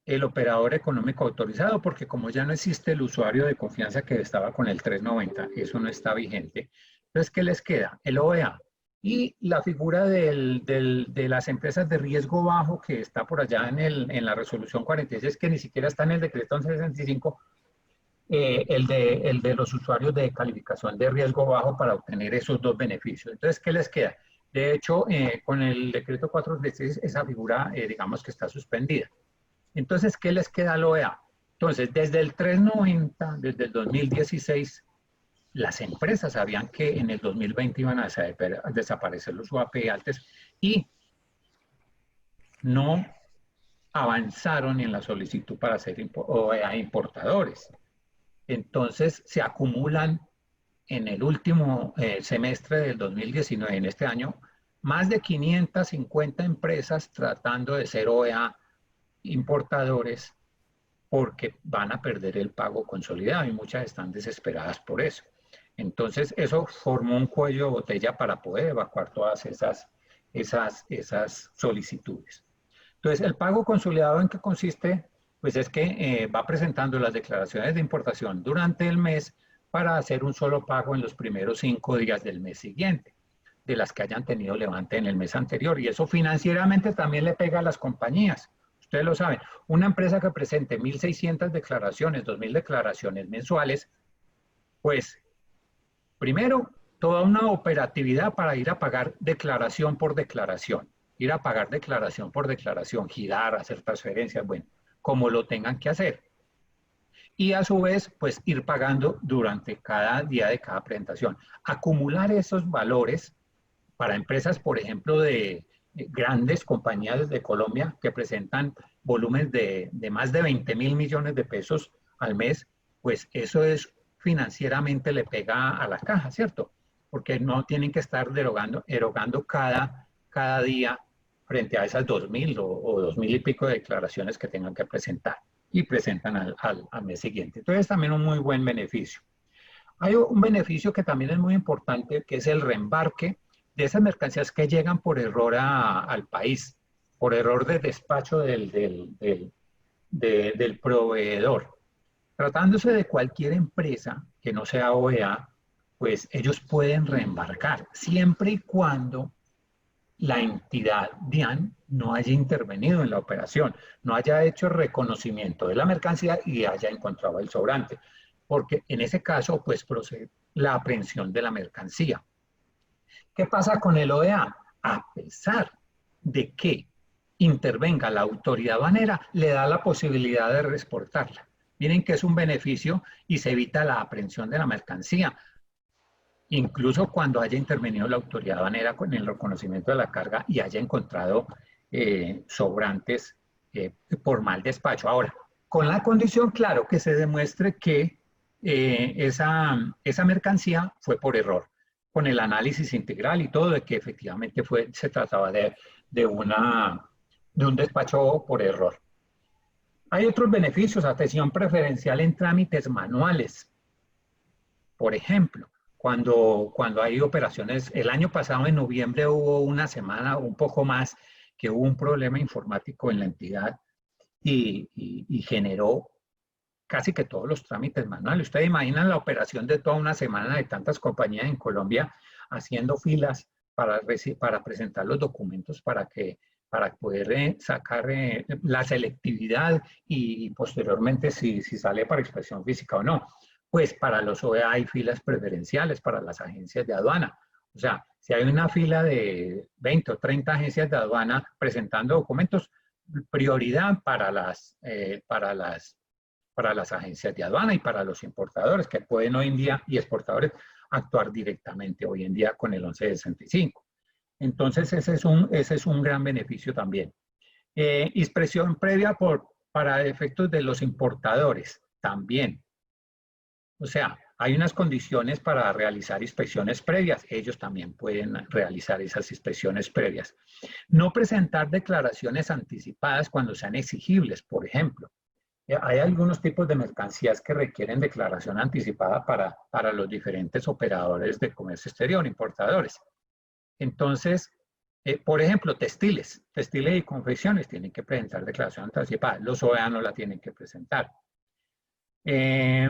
[SPEAKER 4] El operador económico autorizado, porque como ya no existe el usuario de confianza que estaba con el 390, eso no está vigente. Entonces, ¿qué les queda? El OEA. Y la figura de las empresas de riesgo bajo, que está por allá en la resolución 46, que ni siquiera está en el decreto 1165, el de los usuarios de calificación de riesgo bajo para obtener esos dos beneficios. Entonces, ¿qué les queda? De hecho, con el decreto 416, esa figura, digamos que está suspendida. Entonces, ¿qué les queda al OEA? Entonces, desde el 390, desde el 2016, las empresas sabían que en el 2020 iban a desaparecer los UAP y ALTES y no avanzaron en la solicitud para ser OEA importadores. Entonces, se acumulan en el último semestre del 2019, en este año, más de 550 empresas tratando de ser OEA importadores porque van a perder el pago consolidado y muchas están desesperadas por eso. Entonces, eso formó un cuello de botella para poder evacuar todas esas solicitudes. Entonces, el pago consolidado, ¿en qué consiste? Pues es que va presentando las declaraciones de importación durante el mes para hacer un solo pago en los primeros 5 días del mes siguiente, de las que hayan tenido levante en el mes anterior. Y eso financieramente también le pega a las compañías. Ustedes lo saben, una empresa que presente 1.600 declaraciones, 2.000 declaraciones mensuales, pues primero, toda una operatividad para ir a pagar declaración por declaración, ir a pagar declaración por declaración, girar, hacer transferencias, bueno, como lo tengan que hacer. Y a su vez, pues ir pagando durante cada día de cada presentación. Acumular esos valores para empresas, por ejemplo, de grandes compañías de Colombia que presentan volúmenes de más de 20.000 millones de pesos al mes, pues eso es financieramente le pega a la caja, ¿cierto? Porque no tienen que estar erogando cada día frente a esas 2.000 o 2.000 y pico de declaraciones que tengan que presentar y presentan al mes siguiente. Entonces también un muy buen beneficio. Hay un beneficio que también es muy importante, que es el reembarque de esas mercancías que llegan por error al país, por error de despacho del proveedor. Tratándose de cualquier empresa que no sea OEA, pues ellos pueden reembarcar, siempre y cuando la entidad DIAN no haya intervenido en la operación, no haya hecho reconocimiento de la mercancía y haya encontrado el sobrante, porque en ese caso, pues procede la aprehensión de la mercancía. ¿Qué pasa con el OEA? A pesar de que intervenga la autoridad aduanera, le da la posibilidad de reexportarla. Miren que es un beneficio y se evita la aprehensión de la mercancía, incluso cuando haya intervenido la autoridad aduanera con el reconocimiento de la carga y haya encontrado sobrantes por mal despacho. Ahora, con la condición, claro, que se demuestre que esa mercancía fue por error, con el análisis integral y todo de que efectivamente se trataba de un despacho por error. Hay otros beneficios, atención preferencial en trámites manuales. Por ejemplo, cuando hay operaciones, el año pasado en noviembre hubo una semana, un poco más, que hubo un problema informático en la entidad y generó casi que todos los trámites manuales. Ustedes imaginan la operación de toda una semana de tantas compañías en Colombia haciendo filas para presentar los documentos para poder sacar la selectividad y posteriormente si sale para inspección física o no. Pues para los OEA hay filas preferenciales para las agencias de aduana. O sea, si hay una fila de 20 o 30 agencias de aduana presentando documentos, prioridad para las agencias de aduana y para los importadores que pueden hoy en día y exportadores actuar directamente hoy en día con el 1165. Entonces, ese es un gran beneficio también. Inspección previa para efectos de los importadores, también. O sea, hay unas condiciones para realizar inspecciones previas. Ellos también pueden realizar esas inspecciones previas. No presentar declaraciones anticipadas cuando sean exigibles, por ejemplo. Hay algunos tipos de mercancías que requieren declaración anticipada para los diferentes operadores de comercio exterior, importadores. Entonces, por ejemplo, textiles y confecciones tienen que presentar declaración anticipada. Los OEA no la tienen que presentar. ¿Qué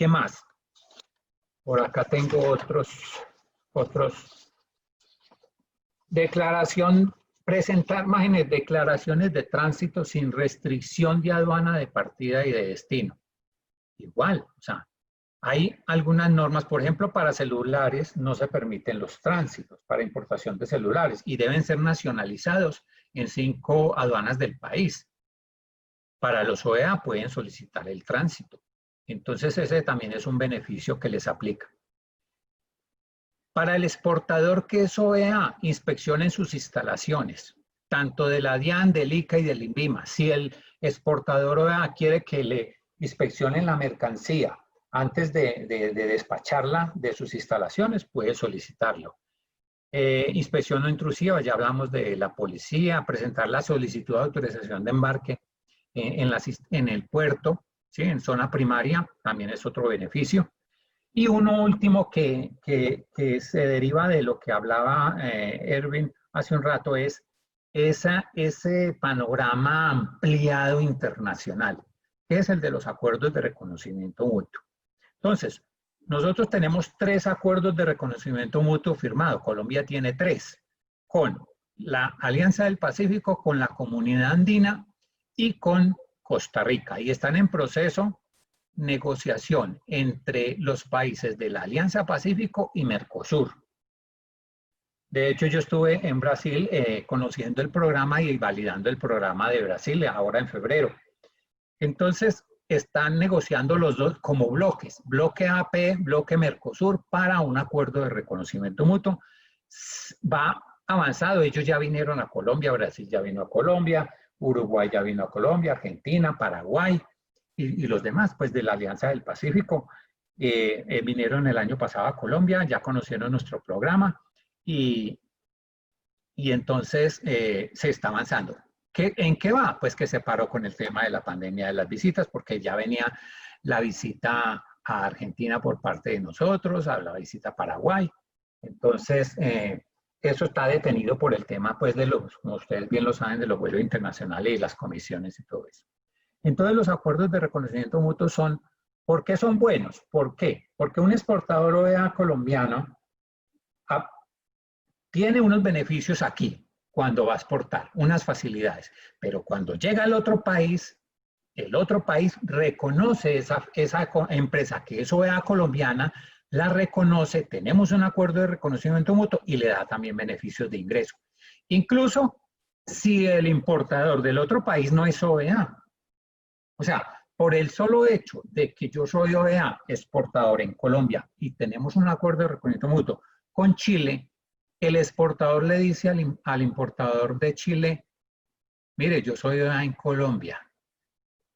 [SPEAKER 4] más? Por acá tengo otros. Presentar márgenes, declaraciones de tránsito sin restricción de aduana de partida y de destino. Igual, o sea, hay algunas normas, por ejemplo, para celulares no se permiten los tránsitos para importación de celulares y deben ser nacionalizados en 5 aduanas del país. Para los OEA pueden solicitar el tránsito. Entonces ese también es un beneficio que les aplica. Para el exportador que es OEA, inspeccionen sus instalaciones, tanto de la DIAN, del ICA y del INVIMA. Si el exportador OEA quiere que le inspeccionen la mercancía antes de despacharla de sus instalaciones, puede solicitarlo. Inspección no intrusiva, ya hablamos de la policía, presentar la solicitud de autorización de embarque en el puerto, ¿sí? En zona primaria, también es otro beneficio. Y uno último que se deriva de lo que hablaba Erwin hace un rato es ese panorama ampliado internacional, que es el de los acuerdos de reconocimiento mutuo. Entonces, nosotros tenemos 3 acuerdos de reconocimiento mutuo firmados. Colombia tiene 3, con la Alianza del Pacífico, con la Comunidad Andina y con Costa Rica. Y están en proceso negociación entre los países de la Alianza Pacífico y Mercosur. De hecho, yo estuve en Brasil conociendo el programa y validando el programa de Brasil ahora en febrero. Entonces, están negociando los dos como bloques, bloque AP, bloque Mercosur, para un acuerdo de reconocimiento mutuo. Va avanzado, ellos ya vinieron a Colombia, Brasil ya vino a Colombia, Uruguay ya vino a Colombia, Argentina, Paraguay, y los demás, pues de la Alianza del Pacífico, vinieron el año pasado a Colombia, ya conocieron nuestro programa y entonces se está avanzando. ¿En qué va? Pues que se paró con el tema de la pandemia de las visitas, porque ya venía la visita a Argentina por parte de nosotros, a la visita a Paraguay. Entonces, eso está detenido por el tema, pues, de los, como ustedes bien lo saben, de los vuelos internacionales y las comisiones y todo eso. Entonces, los acuerdos de reconocimiento mutuo son, ¿por qué son buenos? ¿Por qué? Porque un exportador OEA colombiano tiene unos beneficios aquí cuando va a exportar, unas facilidades, pero cuando llega al otro país, el otro país reconoce esa empresa que es OEA colombiana, la reconoce, tenemos un acuerdo de reconocimiento mutuo y le da también beneficios de ingreso. Incluso si el importador del otro país no es OEA. O sea, por el solo hecho de que yo soy OEA exportador en Colombia y tenemos un acuerdo de reconocimiento mutuo con Chile, el exportador le dice al importador de Chile, mire, yo soy OEA en Colombia,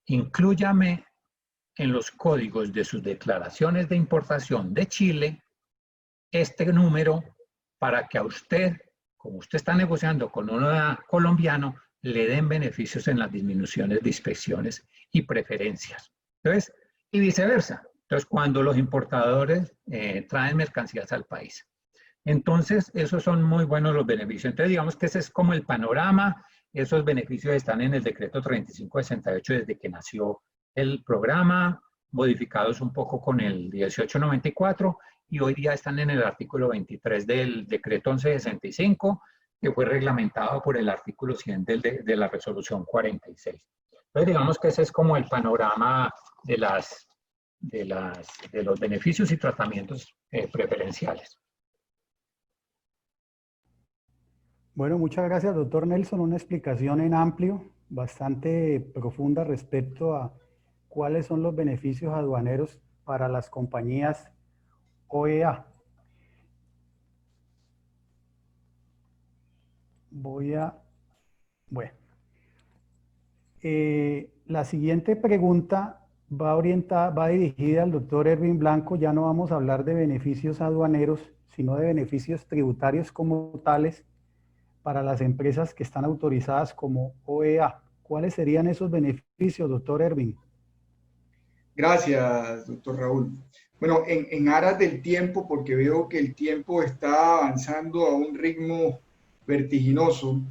[SPEAKER 4] inclúyame en los códigos de sus declaraciones de importación de Chile este número para que a usted, como usted está negociando con un OEA colombiano, le den beneficios en las disminuciones de inspecciones y preferencias. Entonces, y viceversa. Entonces, cuando los importadores traen mercancías al país. Entonces, esos son muy buenos los beneficios. Entonces, digamos que ese es como el panorama. Esos beneficios están en el decreto 3568 desde que nació el programa, modificados un poco con el 1894 y hoy día están en el artículo 23 del decreto 1165, que fue reglamentado por el artículo 100 de la resolución 46. Entonces, digamos que ese es como el panorama de los beneficios y tratamientos preferenciales.
[SPEAKER 2] Bueno, muchas gracias, doctor Nelson. Una explicación en amplio, bastante profunda respecto a cuáles son los beneficios aduaneros para las compañías OEA. La siguiente pregunta va dirigida al doctor Erwin Blanco. Ya no vamos a hablar de beneficios aduaneros, sino de beneficios tributarios como tales para las empresas que están autorizadas como OEA. ¿Cuáles serían esos beneficios, doctor Erwin?
[SPEAKER 3] Gracias, doctor Raúl. Bueno, en aras del tiempo, porque veo que el tiempo está avanzando a un ritmo vertiginoso,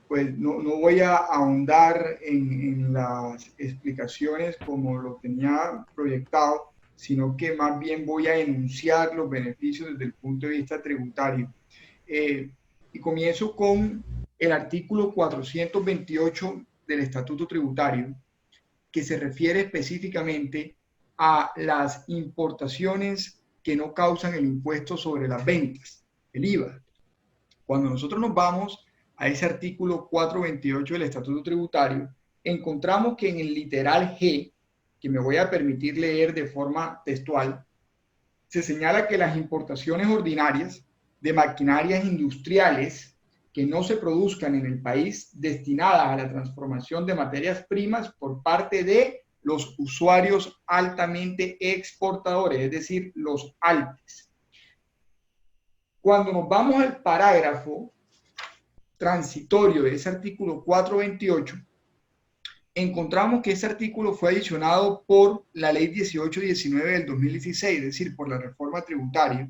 [SPEAKER 3] pues no voy a ahondar en las explicaciones como lo tenía proyectado, sino que más bien voy a enunciar los beneficios desde el punto de vista tributario. Y comienzo con el artículo 428 del Estatuto Tributario, que se refiere específicamente a las importaciones que no causan el impuesto sobre las ventas, el IVA. Cuando nosotros nos vamos a ese artículo 428 del Estatuto Tributario, encontramos que en el literal G, que me voy a permitir leer de forma textual, se señala que las importaciones ordinarias de maquinarias industriales que no se produzcan en el país destinadas a la transformación de materias primas por parte de los usuarios altamente exportadores, es decir, los ALPES. Cuando nos vamos al parágrafo transitorio de ese artículo 428, encontramos que ese artículo fue adicionado por la ley 1819 del 2016, es decir, por la reforma tributaria,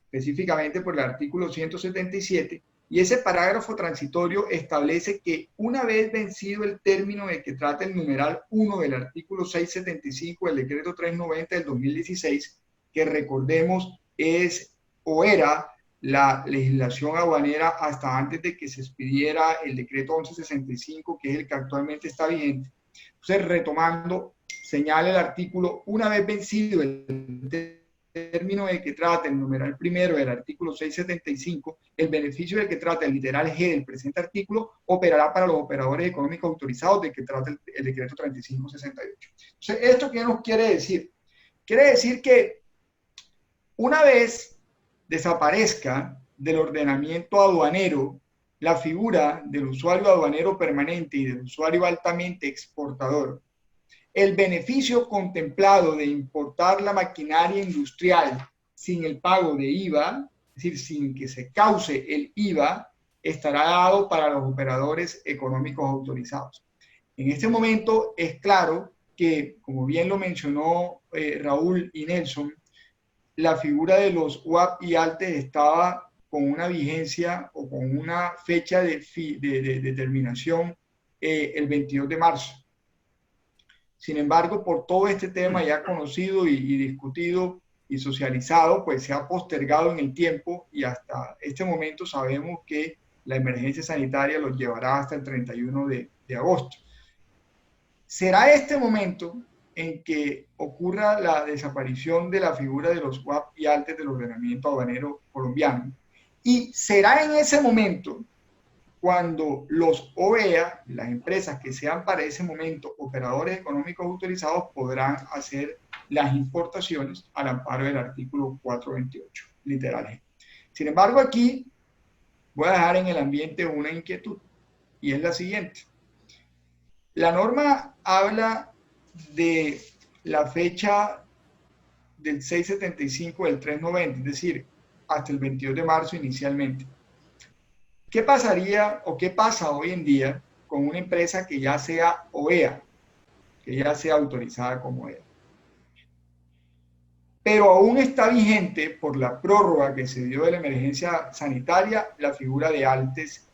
[SPEAKER 3] específicamente por el artículo 177, y ese parágrafo transitorio establece que una vez vencido el término de que trata el numeral 1 del artículo 675 del decreto 390 del 2016, que recordemos es o era la legislación aduanera hasta antes de que se expidiera el decreto 1165, que es el que actualmente está vigente. Entonces, retomando, señala el artículo, una vez vencido el término de que trata el numeral primero del artículo 675, el beneficio del que trata el literal G del presente artículo operará para los operadores económicos autorizados del que trata el decreto 3568. Entonces, ¿esto qué nos quiere decir? Quiere decir que una vez desaparezca del ordenamiento aduanero la figura del usuario aduanero permanente y del usuario altamente exportador, el beneficio contemplado de importar la maquinaria industrial sin el pago de IVA, es decir, sin que se cause el IVA, estará dado para los operadores económicos autorizados. En este momento es claro que, como bien lo mencionó Raúl y Nelson, la figura de los UAP y ALTES estaba con una vigencia o con una fecha de terminación el 22 de marzo. Sin embargo, por todo este tema ya conocido y discutido y socializado, pues se ha postergado en el tiempo y hasta este momento sabemos que la emergencia sanitaria los llevará hasta el 31 de agosto. ¿Será este momento en que ocurra la desaparición de la figura de los UAP y ALTES del ordenamiento aduanero colombiano? Y será en ese momento cuando los OEA, las empresas que sean para ese momento operadores económicos autorizados, podrán hacer las importaciones al amparo del artículo 428, literal G. Sin embargo, aquí voy a dejar en el ambiente una inquietud, y es la siguiente. La norma habla de la fecha del 675 del 390, es decir, hasta el 22 de marzo inicialmente. ¿Qué pasaría o qué pasa hoy en día con una empresa que ya sea OEA, que ya sea autorizada como OEA? Pero aún está vigente por la prórroga que se dio de la emergencia sanitaria la figura de ALTES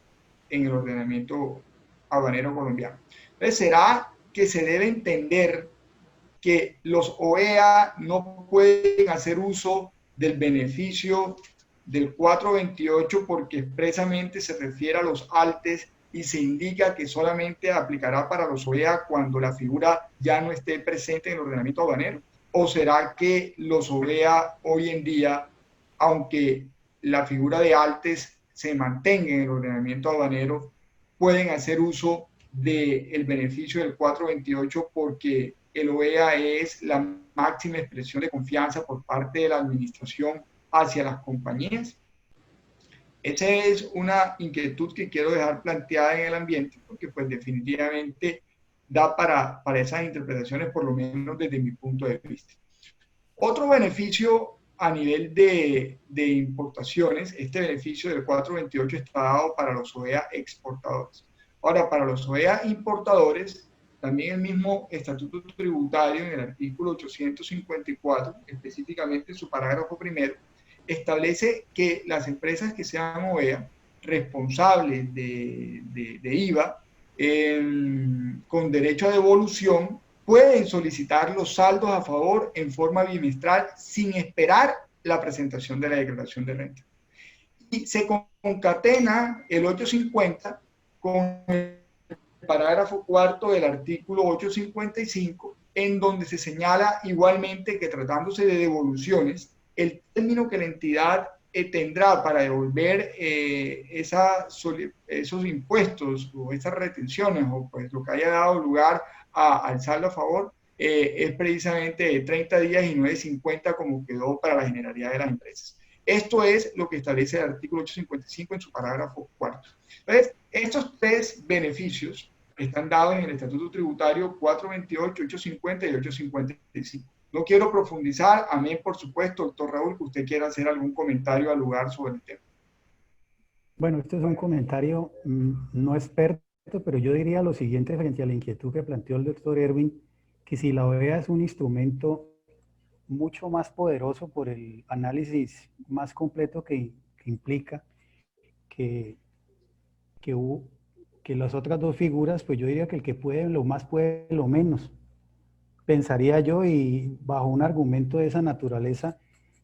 [SPEAKER 3] en el ordenamiento aduanero colombiano. Entonces, ¿será que se debe entender que los OEA no pueden hacer uso del beneficio del 428 porque expresamente se refiere a los ALTES y se indica que solamente aplicará para los OEA cuando la figura ya no esté presente en el ordenamiento aduanero? ¿O será que los OEA hoy en día, aunque la figura de ALTES se mantenga en el ordenamiento aduanero, pueden hacer uso del beneficio del 428 porque el OEA es la máxima expresión de confianza por parte de la administración hacia las compañías? Esa es una inquietud que quiero dejar planteada en el ambiente porque pues definitivamente da para esas interpretaciones, por lo menos desde mi punto de vista. Otro beneficio a nivel de importaciones, este beneficio del 428 está dado para los OEA exportadores. Ahora, para los OEA importadores, también el mismo estatuto tributario en el artículo 854, específicamente en su parágrafo primero, establece que las empresas que sean OEA responsables de IVA con derecho a devolución pueden solicitar los saldos a favor en forma bimestral sin esperar la presentación de la declaración de renta. Y se concatena el 850 con el parágrafo cuarto del artículo 855, en donde se señala igualmente que tratándose de devoluciones, el término que la entidad tendrá para devolver esos impuestos o esas retenciones o pues lo que haya dado lugar al saldo a favor es precisamente de 30 días y no de 50 como quedó para la generalidad de las empresas. Esto es lo que establece el artículo 855 en su parágrafo cuarto. Entonces, estos tres beneficios están dados en el Estatuto Tributario 428, 850 y 855. No quiero profundizar, amén, por supuesto, doctor Raúl, que usted quiera hacer algún comentario al lugar sobre el tema.
[SPEAKER 2] Bueno, este es un comentario no experto, pero yo diría lo siguiente frente a la inquietud que planteó el doctor Erwin, que si la OEA es un instrumento mucho más poderoso por el análisis más completo que implica, que, que, que las otras dos figuras, pues yo diría que el que puede lo más puede lo menos. Pensaría yo, y bajo un argumento de esa naturaleza,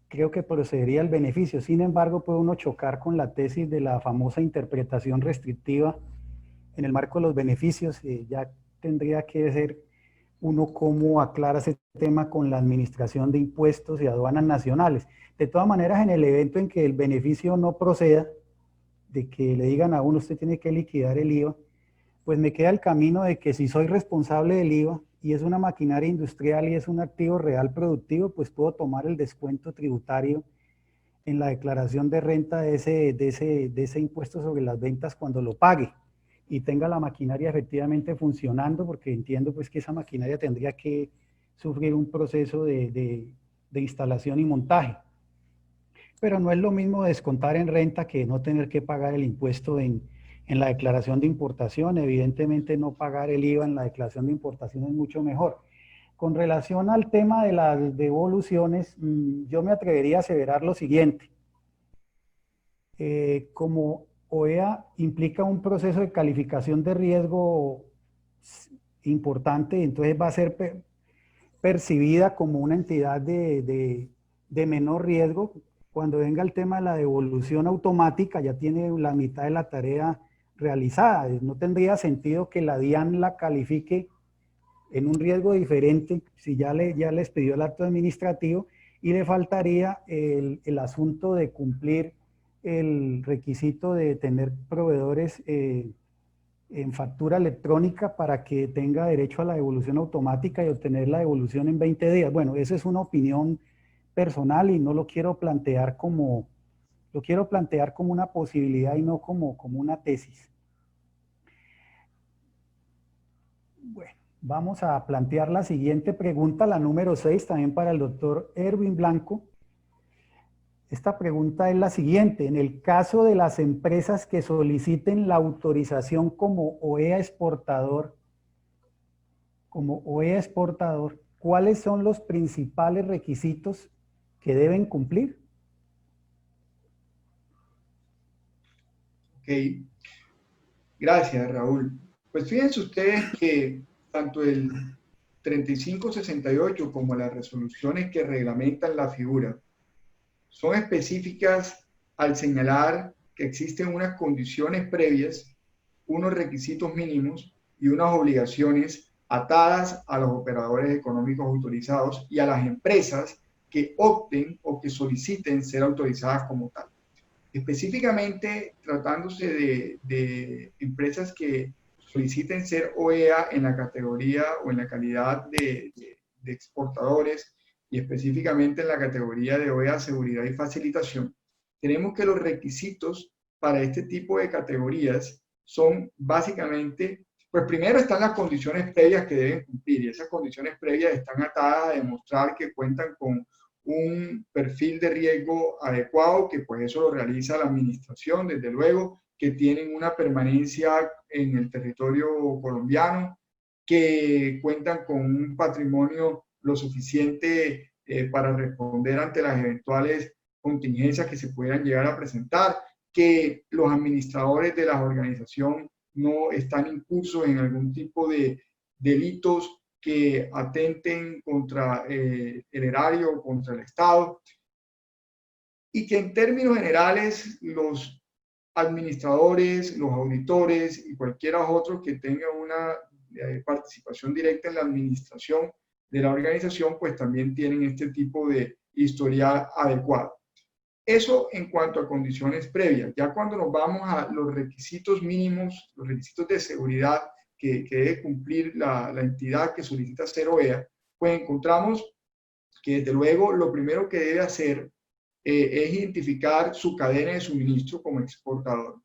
[SPEAKER 2] creo que procedería el beneficio. Sin embargo, puede uno chocar con la tesis de la famosa interpretación restrictiva en el marco de los beneficios. Ya tendría que ser uno cómo aclara ese tema con la administración de impuestos y aduanas nacionales. De todas maneras, en el evento en que el beneficio no proceda, de que le digan a uno usted tiene que liquidar el IVA, pues me queda el camino de que si soy responsable del IVA y es una maquinaria industrial y es un activo real productivo, pues puedo tomar el descuento tributario en la declaración de renta de ese impuesto sobre las ventas cuando lo pague y tenga la maquinaria efectivamente funcionando, porque entiendo pues que esa maquinaria tendría que sufrir un proceso de instalación y montaje. Pero no es lo mismo descontar en renta que no tener que pagar el impuesto en la declaración de importación. Evidentemente no pagar el IVA en la declaración de importación es mucho mejor. Con relación al tema de las devoluciones, yo me atrevería a aseverar lo siguiente. Como OEA implica un proceso de calificación de riesgo importante, entonces va a ser percibida como una entidad de menor riesgo. Cuando venga el tema de la devolución automática, ya tiene la mitad de la tarea realizada. No tendría sentido que la DIAN la califique en un riesgo diferente si ya les pidió el acto administrativo, y le faltaría el asunto de cumplir el requisito de tener proveedores en factura electrónica para que tenga derecho a la devolución automática y obtener la devolución en 20 días. Bueno, esa es una opinión personal y no lo quiero plantear como, una posibilidad y no como una tesis. Bueno, vamos a plantear la siguiente pregunta, la número 6, también para el doctor Erwin Blanco. Esta pregunta es la siguiente: en el caso de las empresas que soliciten la autorización como OEA exportador, ¿cuáles son los principales requisitos que deben cumplir?
[SPEAKER 3] Ok, gracias Raúl. Pues fíjense ustedes que tanto el 3568 como las resoluciones que reglamentan la figura son específicas al señalar que existen unas condiciones previas, unos requisitos mínimos y unas obligaciones atadas a los operadores económicos autorizados y a las empresas que opten o que soliciten ser autorizadas como tal. Específicamente tratándose de empresas que soliciten ser OEA en la categoría o en la calidad de exportadores, y específicamente en la categoría de OEA Seguridad y Facilitación, tenemos que los requisitos para este tipo de categorías son básicamente, pues primero están las condiciones previas que deben cumplir, y esas condiciones previas están atadas a demostrar que cuentan con un perfil de riesgo adecuado, que pues eso lo realiza la administración, desde luego, que tienen una permanencia en el territorio colombiano, que cuentan con un patrimonio lo suficiente para responder ante las eventuales contingencias que se puedan llegar a presentar, que los administradores de la organización no están incursos en algún tipo de delitos que atenten contra el erario, contra el Estado, y que en términos generales los administradores, los auditores y cualquiera otro que tenga una participación directa en la administración de la organización, pues también tienen este tipo de historial adecuado. Eso en cuanto a condiciones previas. Ya cuando nos vamos a los requisitos mínimos, los requisitos de seguridad que debe cumplir la entidad que solicita ser OEA, pues encontramos que desde luego lo primero que debe hacer es identificar su cadena de suministro como exportador.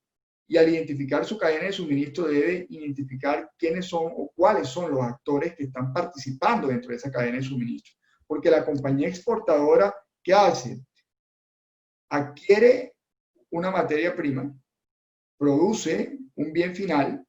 [SPEAKER 3] Y al identificar su cadena de suministro debe identificar quiénes son o cuáles son los actores que están participando dentro de esa cadena de suministro. Porque la compañía exportadora, ¿qué hace? Adquiere una materia prima, produce un bien final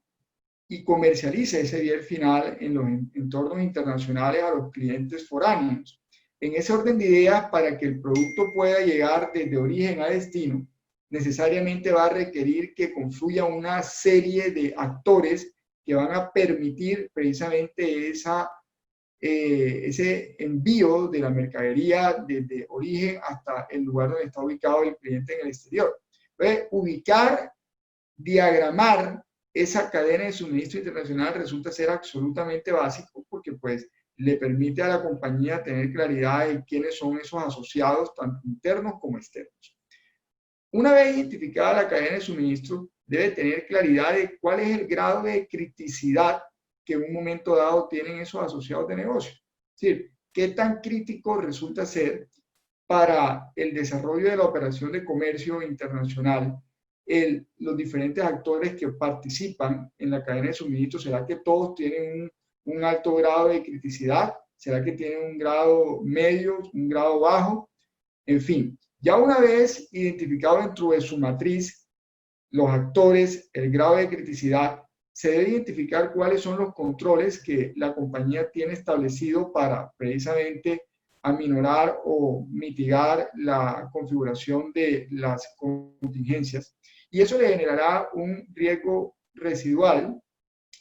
[SPEAKER 3] y comercialice ese bien final en los entornos internacionales a los clientes foráneos. En ese orden de ideas, para que el producto pueda llegar desde origen a destino, necesariamente va a requerir que confluya una serie de actores que van a permitir precisamente ese envío de la mercadería desde origen hasta el lugar donde está ubicado el cliente en el exterior. Entonces, ubicar, diagramar esa cadena de suministro internacional resulta ser absolutamente básico, porque pues le permite a la compañía tener claridad de quiénes son esos asociados, tanto internos como externos. Una vez identificada la cadena de suministro, debe tener claridad de cuál es el grado de criticidad que en un momento dado tienen esos asociados de negocio. Es decir, qué tan crítico resulta ser para el desarrollo de la operación de comercio internacional los diferentes actores que participan en la cadena de suministro. ¿Será que todos tienen un alto grado de criticidad? ¿Será que tienen un grado medio, un grado bajo? En fin, ya una vez identificado dentro de su matriz los actores, el grado de criticidad, se debe identificar cuáles son los controles que la compañía tiene establecido para precisamente aminorar o mitigar la configuración de las contingencias. Y eso le generará un riesgo residual,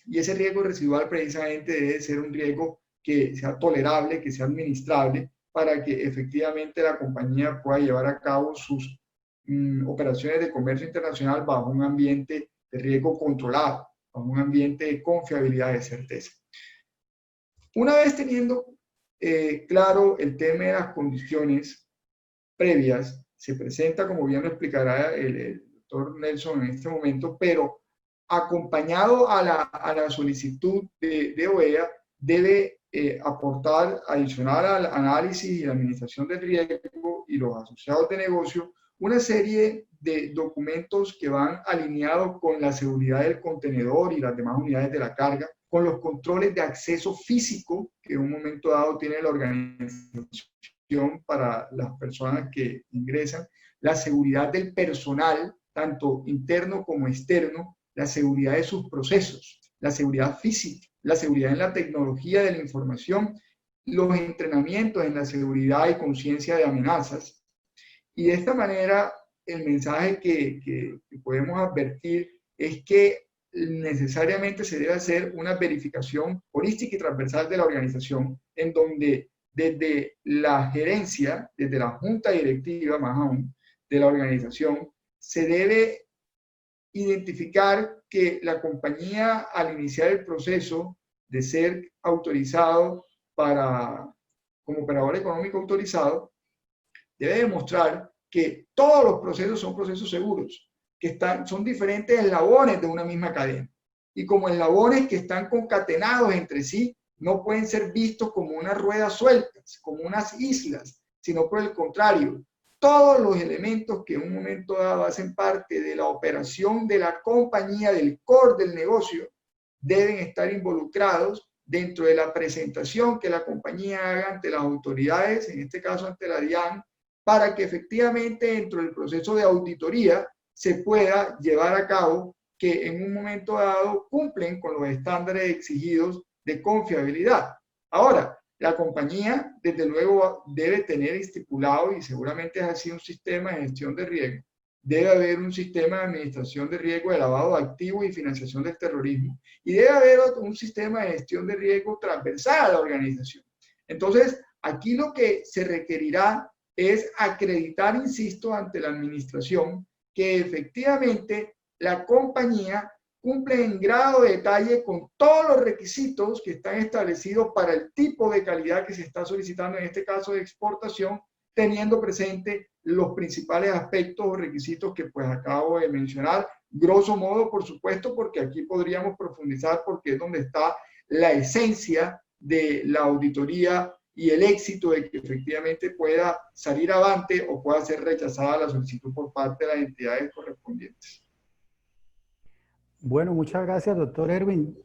[SPEAKER 3] y ese riesgo residual precisamente debe ser un riesgo que sea tolerable, que sea administrable, para que efectivamente la compañía pueda llevar a cabo sus operaciones de comercio internacional bajo un ambiente de riesgo controlado, bajo un ambiente de confiabilidad, de certeza. Una vez teniendo claro el tema de las condiciones previas, se presenta, como bien lo explicará el doctor Nelson en este momento, pero acompañado a la solicitud de OEA, debe aportar, adicional al análisis y la administración del riesgo y los asociados de negocio, una serie de documentos que van alineados con la seguridad del contenedor y las demás unidades de la carga, con los controles de acceso físico que en un momento dado tiene la organización para las personas que ingresan, la seguridad del personal, tanto interno como externo, la seguridad de sus procesos, la seguridad física, la seguridad en la tecnología de la información, los entrenamientos en la seguridad y conciencia de amenazas. Y de esta manera, el mensaje que podemos advertir es que necesariamente se debe hacer una verificación holística y transversal de la organización, en donde desde la gerencia, desde la junta directiva, más aún, de la organización, se debe identificar que la compañía, al iniciar el proceso de ser autorizado como operador económico autorizado, debe demostrar que todos los procesos son procesos seguros, que son diferentes eslabones de una misma cadena. Y como eslabones que están concatenados entre sí, no pueden ser vistos como unas ruedas sueltas, como unas islas, sino por el contrario, todos los elementos que en un momento dado hacen parte de la operación de la compañía, del core del negocio, deben estar involucrados dentro de la presentación que la compañía haga ante las autoridades, en este caso ante la DIAN, para que efectivamente dentro del proceso de auditoría se pueda llevar a cabo que en un momento dado cumplen con los estándares exigidos de confiabilidad. Ahora, la compañía desde luego debe tener estipulado, y seguramente es así, un sistema de gestión de riesgo. Debe haber un sistema de administración de riesgo de lavado de activos y financiación del terrorismo, y debe haber un sistema de gestión de riesgo transversal a la organización. Entonces, aquí lo que se requerirá es acreditar, insisto, ante la administración que efectivamente la compañía cumple en grado de detalle con todos los requisitos que están establecidos para el tipo de calidad que se está solicitando, en este caso de exportación, teniendo presente los principales aspectos o requisitos que pues acabo de mencionar, grosso modo, por supuesto, porque aquí podríamos profundizar porque es donde está la esencia de la auditoría y el éxito de que efectivamente pueda salir avante o pueda ser rechazada la solicitud por parte de las entidades correspondientes.
[SPEAKER 2] Bueno, muchas gracias, doctor Erwin.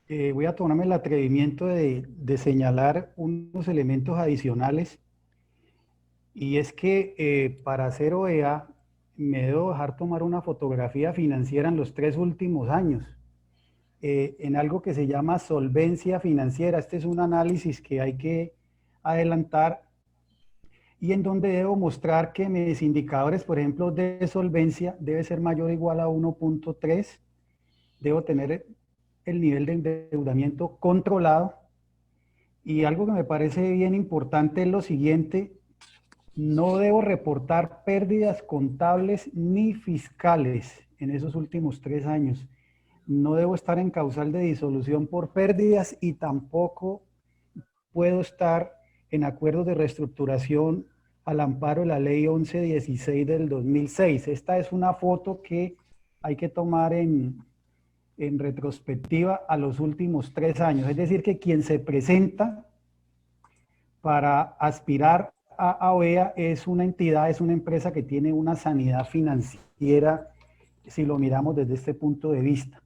[SPEAKER 2] Voy a tomarme el atrevimiento de señalar unos elementos adicionales, y es que para hacer OEA me debo dejar tomar una fotografía financiera en los 3 últimos años. en algo que se llama solvencia financiera. Este es un análisis que hay que adelantar y en donde debo mostrar que mis indicadores, por ejemplo, de solvencia debe ser mayor o igual a 1.3. Debo tener el nivel de endeudamiento controlado. Y algo que me parece bien importante es lo siguiente: no debo reportar pérdidas contables ni fiscales en esos últimos 3 años. No debo estar en causal de disolución por pérdidas y tampoco puedo estar en acuerdos de reestructuración al amparo de la ley 1116 del 2006. Esta es una foto que hay que tomar en retrospectiva a los últimos 3 años. Es decir, que quien se presenta para aspirar a OEA es una entidad, es una empresa que tiene una sanidad financiera, si lo miramos desde este punto de vista.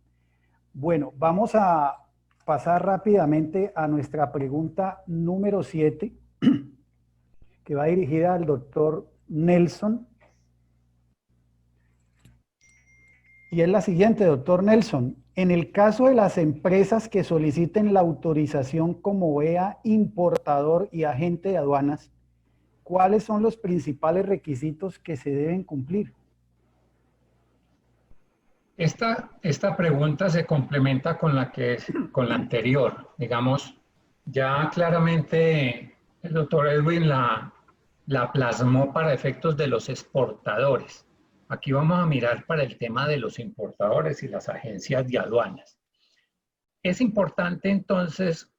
[SPEAKER 2] Bueno, vamos a pasar rápidamente a nuestra pregunta número 7, que va dirigida al doctor Nelson. Y es la siguiente, doctor Nelson. En el caso de las empresas que soliciten la autorización como OEA importador y agente de aduanas, ¿cuáles son los principales requisitos que se deben cumplir?
[SPEAKER 4] Esta pregunta se complementa con la anterior. Digamos, ya claramente el doctor Edwin la plasmó para efectos de los exportadores. Aquí vamos a mirar para el tema de los importadores y las agencias de aduanas. Es importante entonces,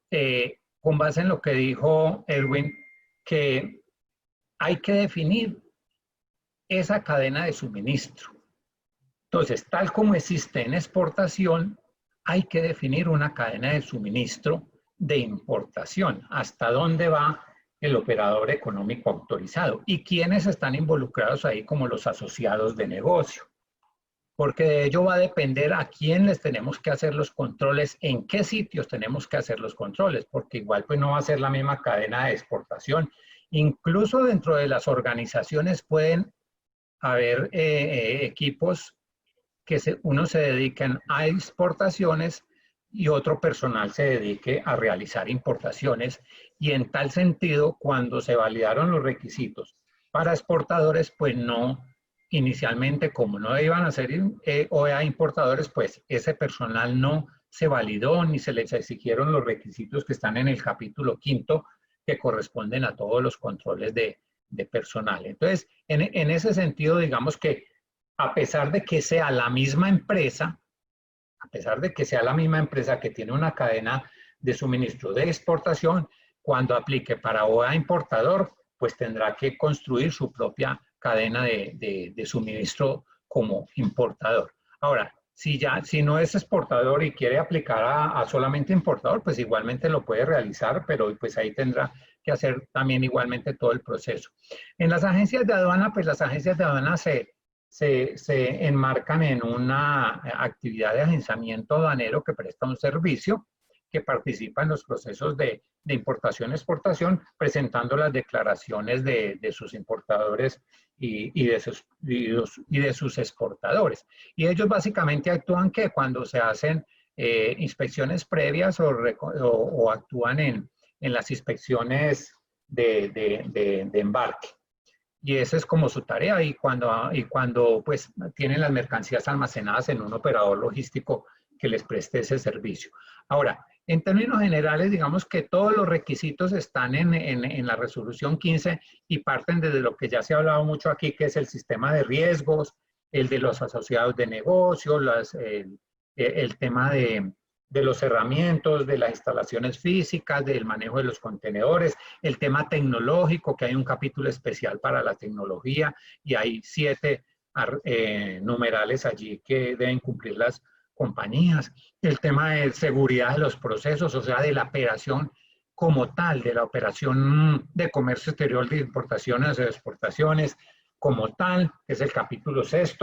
[SPEAKER 4] con base en lo que dijo Edwin, que hay que definir esa cadena de suministro. Entonces, tal como existe en exportación, hay que definir una cadena de suministro de importación. ¿Hasta dónde va el operador económico autorizado? ¿Y quiénes están involucrados ahí como los asociados de negocio? Porque de ello va a depender a quién les tenemos que hacer los controles, en qué sitios tenemos que hacer los controles, porque igual pues no va a ser la misma cadena de exportación. Incluso dentro de las organizaciones pueden haber equipos que uno se dediquen a exportaciones y otro personal se dedique a realizar importaciones. Y en tal sentido, cuando se validaron los requisitos para exportadores, pues no, inicialmente como no iban a ser OEA importadores, pues ese personal no se validó ni se les exigieron los requisitos que están en el capítulo 5 que corresponden a todos los controles de personal. Entonces, en ese sentido, digamos que a pesar de que sea la misma empresa, que tiene una cadena de suministro de exportación, cuando aplique para OEA importador, pues tendrá que construir su propia cadena de suministro como importador. Ahora, si no es exportador y quiere aplicar a solamente importador, pues igualmente lo puede realizar, pero pues ahí tendrá que hacer también igualmente todo el proceso. En las agencias de aduana, pues las agencias de aduana se enmarcan en una actividad de agenciamiento aduanero que presta un servicio, que participa en los procesos de importación-exportación, presentando las declaraciones de sus importadores y de sus exportadores. Y ellos básicamente actúan que cuando se hacen inspecciones previas o actúan en las inspecciones de embarque. Y esa es como su tarea, y cuando pues tienen las mercancías almacenadas en un operador logístico que les preste ese servicio. Ahora, en términos generales, digamos que todos los requisitos están en la resolución 15 y parten desde lo que ya se ha hablado mucho aquí, que es el sistema de riesgos, el de los asociados de negocio, el tema de los herramientas, de las instalaciones físicas, del manejo de los contenedores, el tema tecnológico, que hay un capítulo especial para la tecnología y hay 7 numerales allí que deben cumplir las compañías, el tema de seguridad de los procesos, o sea, de la operación como tal, de la operación de comercio exterior, de importaciones o exportaciones como tal, que es el capítulo 6,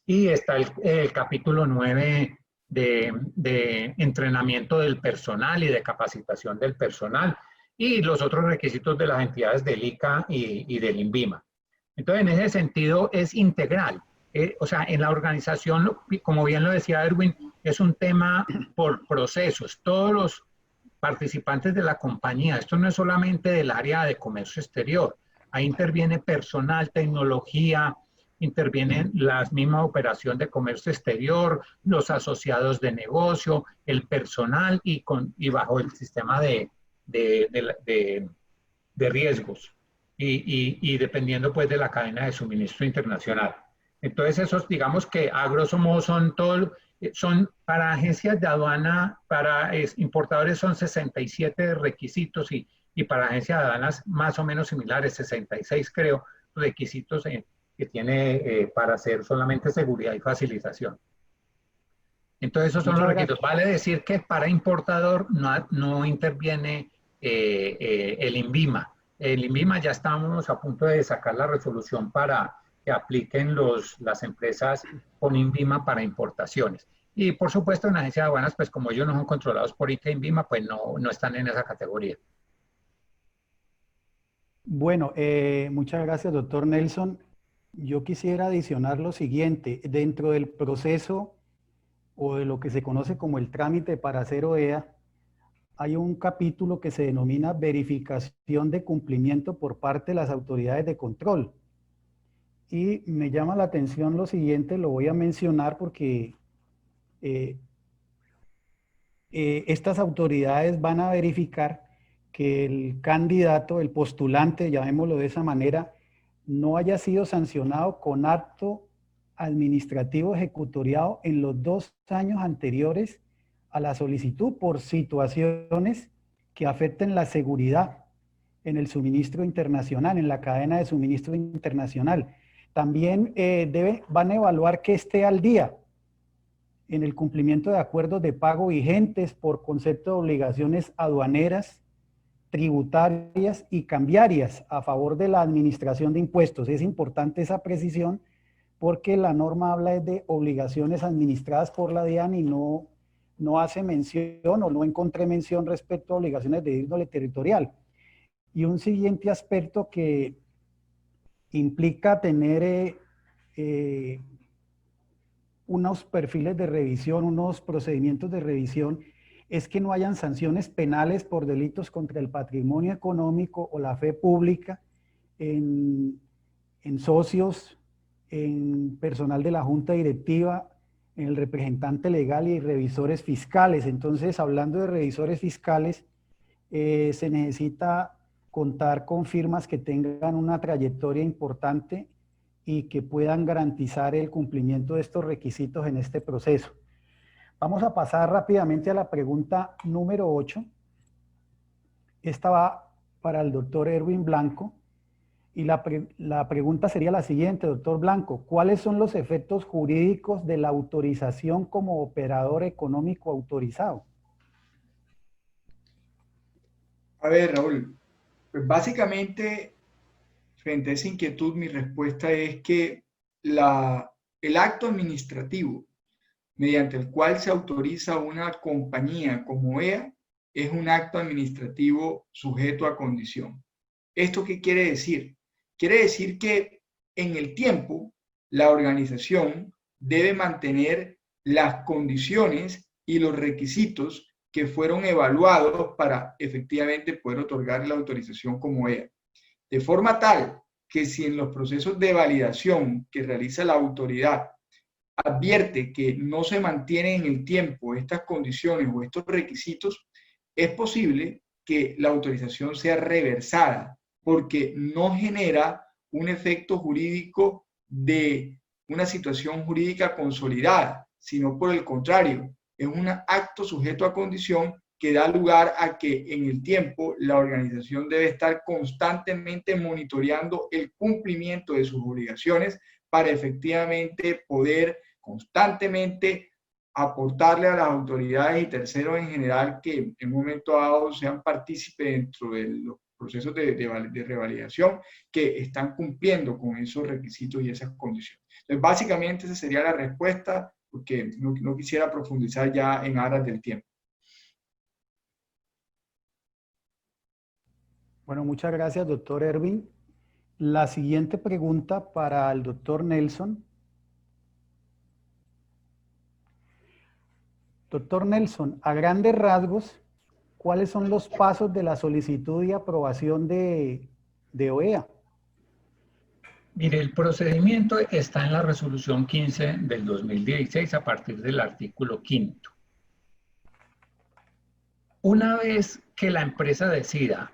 [SPEAKER 4] y está el capítulo 9 de entrenamiento del personal y de capacitación del personal, y los otros requisitos de las entidades del ICA y del INVIMA. Entonces, en ese sentido, es integral. O sea, en la organización, como bien lo decía Erwin, es un tema por procesos. Todos los participantes de la compañía, esto no es solamente del área de comercio exterior, ahí interviene personal, tecnología, intervienen la misma operación de comercio exterior, los asociados de negocio, el personal y bajo el sistema de riesgos y dependiendo pues de la cadena de suministro internacional. Entonces esos digamos que a grosso modo son para agencias de aduana, para importadores son 67 requisitos y para agencias de aduanas más o menos similares, 66 creo, requisitos que tiene para hacer solamente seguridad y facilitación. Entonces esos son los requisitos. Vale decir que para importador no interviene el INVIMA. El INVIMA ya estamos a punto de sacar la resolución para que apliquen las empresas con INVIMA para importaciones. Y por supuesto en la agencia de aduanas, pues como ellos no son controlados por ICA INVIMA, pues no están en esa categoría.
[SPEAKER 2] Bueno, muchas gracias, doctor Nelson. Yo quisiera adicionar lo siguiente. Dentro del proceso o de lo que se conoce como el trámite para hacer OEA, hay un capítulo que se denomina verificación de cumplimiento por parte de las autoridades de control. Y me llama la atención lo siguiente, lo voy a mencionar porque estas autoridades van a verificar que el candidato, el postulante, llamémoslo de esa manera, no haya sido sancionado con acto administrativo ejecutoriado en los 2 años anteriores a la solicitud por situaciones que afecten la seguridad en el suministro internacional, en la cadena de suministro internacional. También van a evaluar que esté al día en el cumplimiento de acuerdos de pago vigentes por concepto de obligaciones aduaneras, tributarias y cambiarias a favor de la administración de impuestos. Es importante esa precisión porque la norma habla de obligaciones administradas por la DIAN y no hace mención o no encontré mención respecto a obligaciones de índole territorial. Y un siguiente aspecto que implica tener unos perfiles de revisión, unos procedimientos de revisión, es que no hayan sanciones penales por delitos contra el patrimonio económico o la fe pública en socios, en personal de la junta directiva, en el representante legal y revisores fiscales. Entonces, hablando de revisores fiscales, se necesita contar con firmas que tengan una trayectoria importante y que puedan garantizar el cumplimiento de estos requisitos en este proceso. Vamos a pasar rápidamente a la pregunta número 8. Esta va para el doctor Erwin Blanco. Y la pregunta sería la siguiente, doctor Blanco. ¿Cuáles son los efectos jurídicos de la autorización como operador económico autorizado?
[SPEAKER 3] A ver, Raúl, pues básicamente, frente a esa inquietud, mi respuesta es que el acto administrativo mediante el cual se autoriza una compañía como EA es un acto administrativo sujeto a condición. ¿Esto qué quiere decir? Quiere decir que en el tiempo la organización debe mantener las condiciones y los requisitos que fueron evaluados para efectivamente poder otorgar la autorización como EA. De forma tal que si en los procesos de validación que realiza la autoridad advierte que no se mantienen en el tiempo estas condiciones o estos requisitos, es posible que la autorización sea reversada porque no genera un efecto jurídico de una situación jurídica consolidada, sino por el contrario, es un acto sujeto a condición que da lugar a que en el tiempo la organización debe estar constantemente monitoreando el cumplimiento de sus obligaciones para efectivamente poder constantemente aportarle a las autoridades y terceros en general que en un momento dado sean partícipes dentro de los procesos de revalidación que están cumpliendo con esos requisitos y esas condiciones. Entonces, básicamente esa sería la respuesta, porque no quisiera profundizar ya en aras del tiempo.
[SPEAKER 2] Bueno, muchas gracias, doctor Erwin. La siguiente pregunta para el doctor Nelson. Doctor Nelson, a grandes rasgos, ¿cuáles son los pasos de la solicitud y aprobación de OEA?
[SPEAKER 4] Mire, el procedimiento está en la resolución 15 del 2016 a partir del artículo 5. Una vez que la empresa decida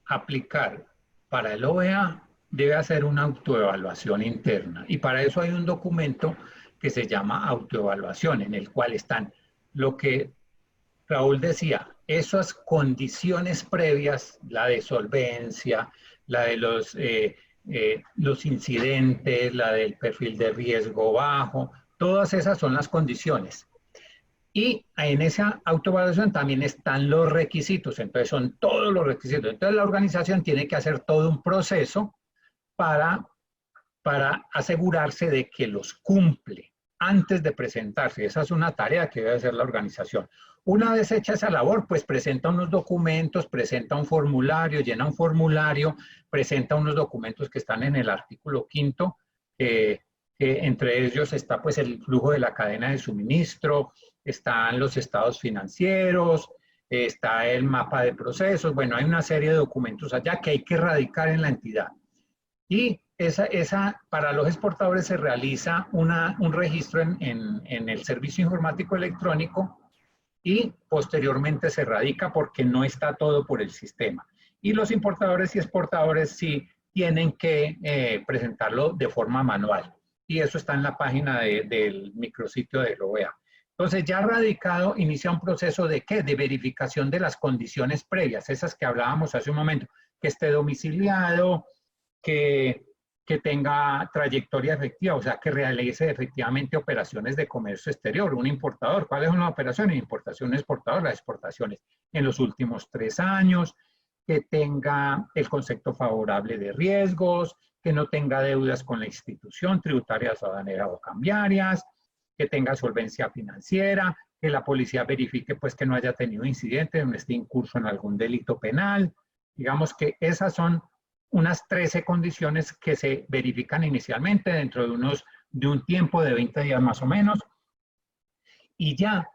[SPEAKER 4] aplicar para el OEA, debe hacer una autoevaluación interna. Y para eso hay un documento que se llama autoevaluación, en el cual están lo que Raúl decía, esas condiciones previas, la de solvencia, la de los incidentes, la del perfil de riesgo bajo, todas esas son las condiciones. Y en esa autoevaluación también están los requisitos, entonces son todos los requisitos. Entonces la organización tiene que hacer todo un proceso para asegurarse de que los cumple antes de presentarse. Esa es una tarea que debe hacer la organización. Una vez hecha esa labor, pues presenta unos documentos, presenta un formulario, llena un formulario, presenta unos documentos que están en el artículo 5, que entre ellos está pues el flujo de la cadena de suministro, están los estados financieros, está el mapa de procesos, bueno, hay una serie de documentos allá que hay que radicar en la entidad. Y para los exportadores se realiza un registro en el servicio informático electrónico y posteriormente se radica porque no está todo por el sistema. Y los importadores y exportadores sí tienen que presentarlo de forma manual. Y eso está en la página del micrositio de OEA. Entonces, ya radicado, inicia un proceso de ¿qué? De verificación de las condiciones previas, esas que hablábamos hace un momento, que esté domiciliado, que tenga trayectoria efectiva, o sea, que realice efectivamente operaciones de comercio exterior, un importador. ¿Cuáles son las operaciones? Importación, exportador, las exportaciones en los últimos 3 años, que tenga el concepto favorable de riesgos, que no tenga deudas con la institución tributaria, aduanera o cambiarias, que tenga solvencia financiera, que la policía verifique pues que no haya tenido incidentes, no esté incurso en algún delito penal. Digamos que esas son unas 13 condiciones que se verifican inicialmente dentro de un tiempo de 20 días más o menos. Y ya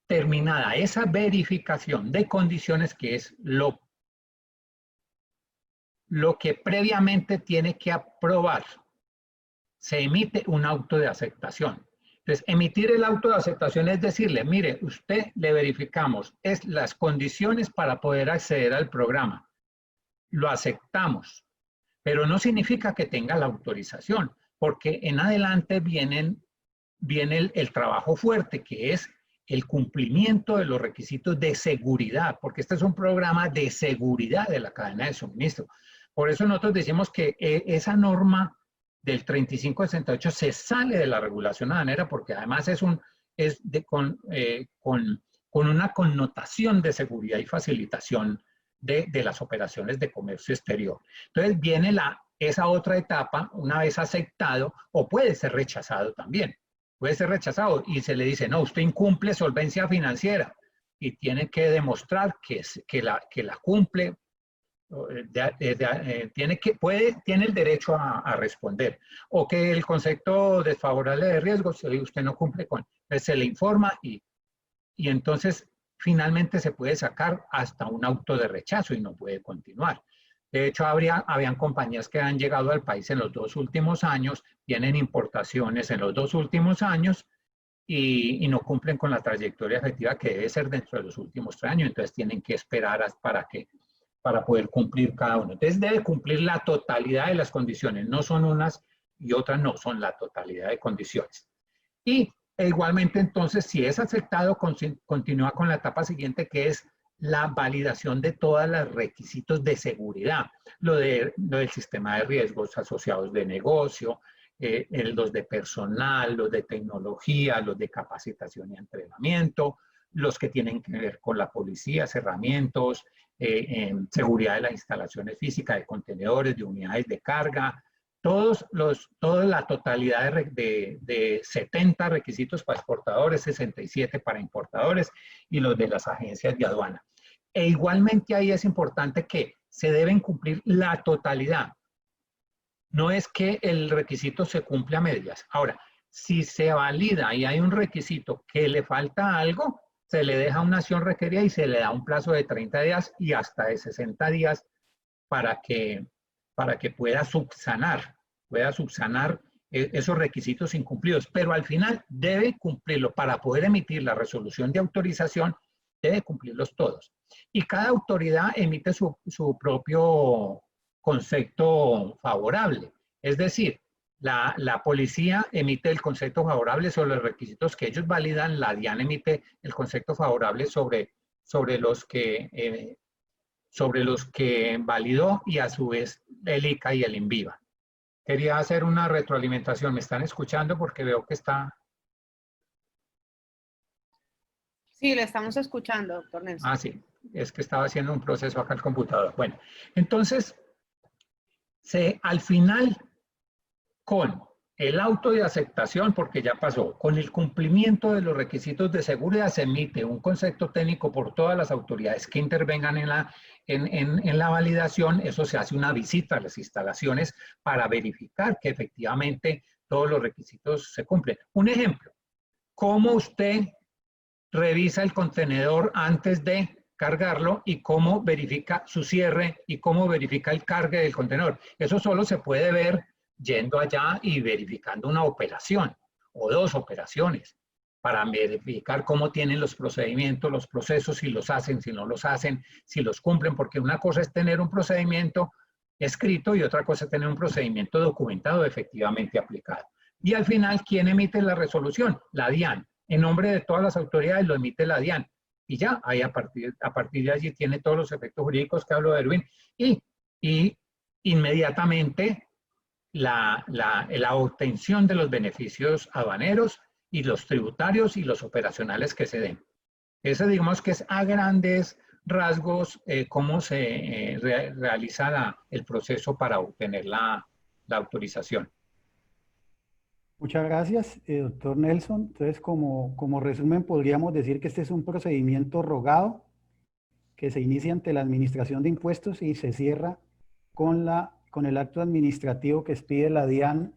[SPEAKER 4] terminada esa verificación de condiciones, que es lo que previamente tiene que aprobar, se emite un auto de aceptación. Entonces, emitir el auto de aceptación es decirle, mire, usted le verificamos las condiciones para poder acceder al programa. Lo aceptamos, pero no significa que tenga la autorización, porque en adelante viene el trabajo fuerte, que es el cumplimiento de los requisitos de seguridad, porque este es un programa de seguridad de la cadena de suministro. Por eso nosotros decimos que esa norma del 3568 se sale de la regulación aduanera, porque además con una connotación de seguridad y facilitación de las operaciones de comercio exterior. Entonces viene esa otra etapa, una vez aceptado, o puede ser rechazado también. Puede ser rechazado y se le dice, no, usted incumple solvencia financiera y tiene que demostrar que la cumple, tiene el derecho a responder. O que el concepto desfavorable de riesgo, si usted no cumple con, se le informa y entonces finalmente se puede sacar hasta un auto de rechazo y no puede continuar. De hecho, habían compañías que han llegado al país en los 2 últimos años, tienen importaciones en los 2 últimos años y no cumplen con la trayectoria efectiva que debe ser dentro de los últimos 3 años. Entonces tienen que esperar para poder cumplir cada uno. Entonces debe cumplir la totalidad de las condiciones, no son unas y otras, no, son la totalidad de condiciones. Y igualmente entonces, si es aceptado, continúa con la etapa siguiente, que es la validación de todos los requisitos de seguridad, lo del sistema de riesgos asociados de negocio, los de personal, los de tecnología, los de capacitación y entrenamiento, los que tienen que ver con la policía, cerramientos, seguridad de las instalaciones físicas, de contenedores, de unidades de carga, toda la totalidad de 70 requisitos para exportadores, 67 para importadores y los de las agencias de aduana. E igualmente ahí es importante que se deben cumplir la totalidad. No es que el requisito se cumple a medias. Ahora, si se valida y hay un requisito que le falta algo, se le deja una acción requerida y se le da un plazo de 30 días y hasta de 60 días para que pueda subsanar esos requisitos incumplidos, pero al final debe cumplirlo. Para poder emitir la resolución de autorización, debe cumplirlos todos. Y cada autoridad emite su propio concepto favorable. Es decir, la policía emite el concepto favorable sobre los requisitos que ellos validan, la DIAN emite el concepto favorable sobre los que validó, y a su vez el ICA y el INVIVA. Quería hacer una retroalimentación. ¿Me están escuchando? Porque veo que está...
[SPEAKER 1] Sí, le estamos escuchando, doctor Nelson.
[SPEAKER 4] Ah, sí. Es que estaba haciendo un proceso acá al computador. Bueno, entonces, al final, con el auto de aceptación, porque ya pasó, con el cumplimiento de los requisitos de seguridad, se emite un concepto técnico por todas las autoridades que intervengan en la validación. Eso se hace una visita a las instalaciones para verificar que efectivamente todos los requisitos se cumplen. Un ejemplo, ¿cómo usted revisa el contenedor antes de cargarlo y cómo verifica su cierre y cómo verifica el cargue del contenedor? Eso solo se puede ver yendo allá y verificando una operación o dos operaciones para verificar cómo tienen los procedimientos, los procesos, si los hacen, si no los hacen, si los cumplen, porque una cosa es tener un procedimiento escrito y otra cosa es tener un procedimiento documentado efectivamente aplicado. Y al final, ¿quién emite la resolución? La DIAN. En nombre de todas las autoridades lo emite la DIAN. Y ya, ahí a partir de allí tiene todos los efectos jurídicos que hablo de Erwin. Y inmediatamente la obtención de los beneficios aduaneros y los tributarios y los operacionales que se den. Ese, digamos que es a grandes rasgos cómo se realiza el proceso para obtener la autorización.
[SPEAKER 2] Muchas gracias, doctor Nelson. Entonces, como resumen, podríamos decir que este es un procedimiento rogado que se inicia ante la Administración de Impuestos y se cierra con el acto administrativo que expide la DIAN,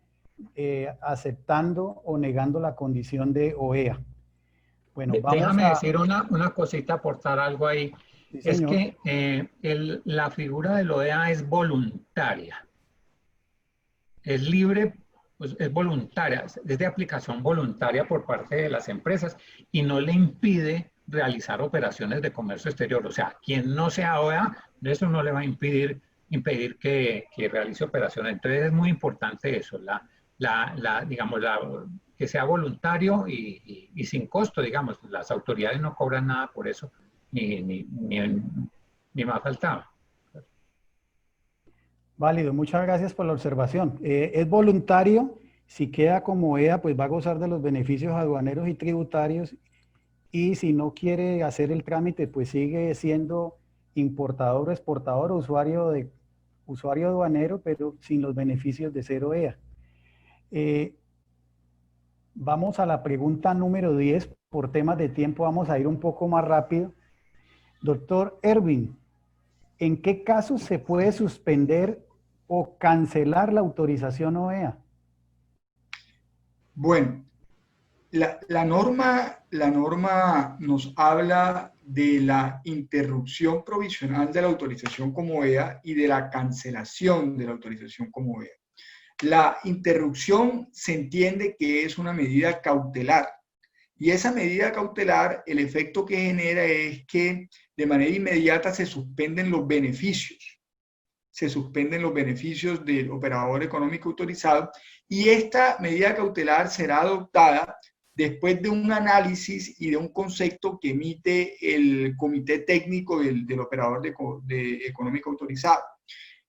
[SPEAKER 2] aceptando o negando la condición de OEA. Bueno,
[SPEAKER 4] déjame decir una cosita, aportar algo ahí.
[SPEAKER 2] Sí,
[SPEAKER 4] es
[SPEAKER 2] señor.
[SPEAKER 4] que la figura del OEA es voluntaria. Es libre, pues es voluntaria, es de aplicación voluntaria por parte de las empresas y no le impide realizar operaciones de comercio exterior. O sea, quien no sea OEA, eso no le va a impedir que realice operaciones. Entonces es muy importante eso, digamos, que sea voluntario y sin costo, digamos. Las autoridades no cobran nada por eso, ni más faltaba.
[SPEAKER 2] Válido, muchas gracias por la observación. Es voluntario, si queda como OEA, pues va a gozar de los beneficios aduaneros y tributarios, y si no quiere hacer el trámite, pues sigue siendo importador o exportador o usuario aduanero, pero sin los beneficios de ser OEA. Vamos a la pregunta número 10. Por temas de tiempo vamos a ir un poco más rápido. Doctor Erwin, ¿en qué casos se puede suspender o cancelar la autorización OEA?
[SPEAKER 3] Bueno, la norma nos habla de la interrupción provisional de la autorización como OEA y de la cancelación de la autorización como OEA. La interrupción se entiende que es una medida cautelar, y esa medida cautelar, el efecto que genera es que de manera inmediata se suspenden los beneficios del operador económico autorizado, y esta medida cautelar será adoptada después de un análisis y de un concepto que emite el comité técnico del operador económico autorizado.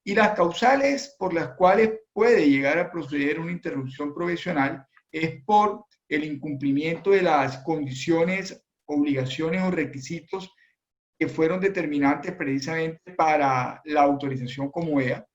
[SPEAKER 3] Y las causales por las cuales puede llegar a proceder una interrupción provisional es por el incumplimiento de las condiciones, obligaciones o requisitos que fueron determinantes precisamente para la autorización como OEA,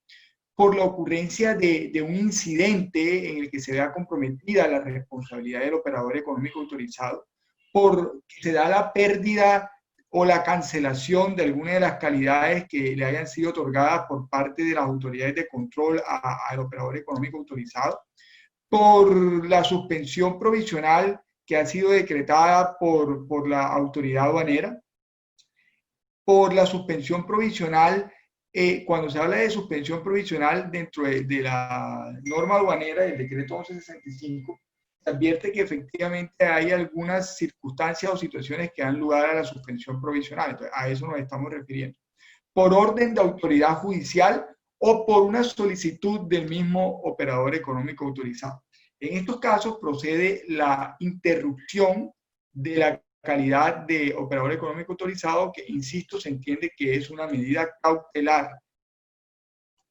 [SPEAKER 3] por la ocurrencia de un incidente en el que se vea comprometida la responsabilidad del operador económico autorizado, por que se da la pérdida o la cancelación de alguna de las calidades que le hayan sido otorgadas por parte de las autoridades de control al operador económico autorizado, por la suspensión provisional que ha sido decretada por la autoridad aduanera, por la suspensión provisional. Cuando se habla de suspensión provisional dentro de la norma aduanera del decreto 1165, se advierte que efectivamente hay algunas circunstancias o situaciones que dan lugar a la suspensión provisional. Entonces, a eso nos estamos refiriendo. Por orden de autoridad judicial o por una solicitud del mismo operador económico autorizado. En estos casos procede la interrupción de la calidad de operador económico autorizado, que, insisto, se entiende que es una medida cautelar.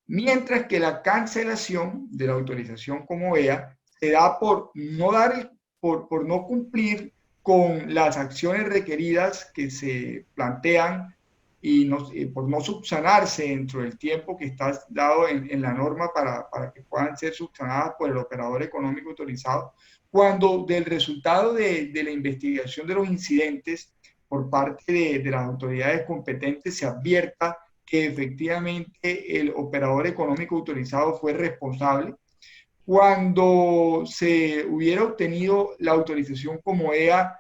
[SPEAKER 3] Mientras que la cancelación de la autorización como OEA se da por no cumplir con las acciones requeridas que se plantean y por no subsanarse dentro del tiempo que está dado en la norma para que puedan ser subsanadas por el operador económico autorizado, cuando del resultado de la investigación de los incidentes por parte de las autoridades competentes se advierta que efectivamente el operador económico autorizado fue responsable. Cuando se hubiera obtenido la autorización como OEA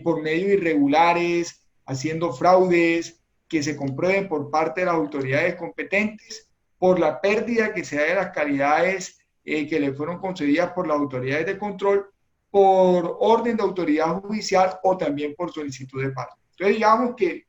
[SPEAKER 3] por medios irregulares, haciendo fraudes, que se comprueben por parte de las autoridades competentes, por la pérdida que se da de las calidades que le fueron concedidas por las autoridades de control, por orden de autoridad judicial o también por solicitud de parte. Entonces, digamos que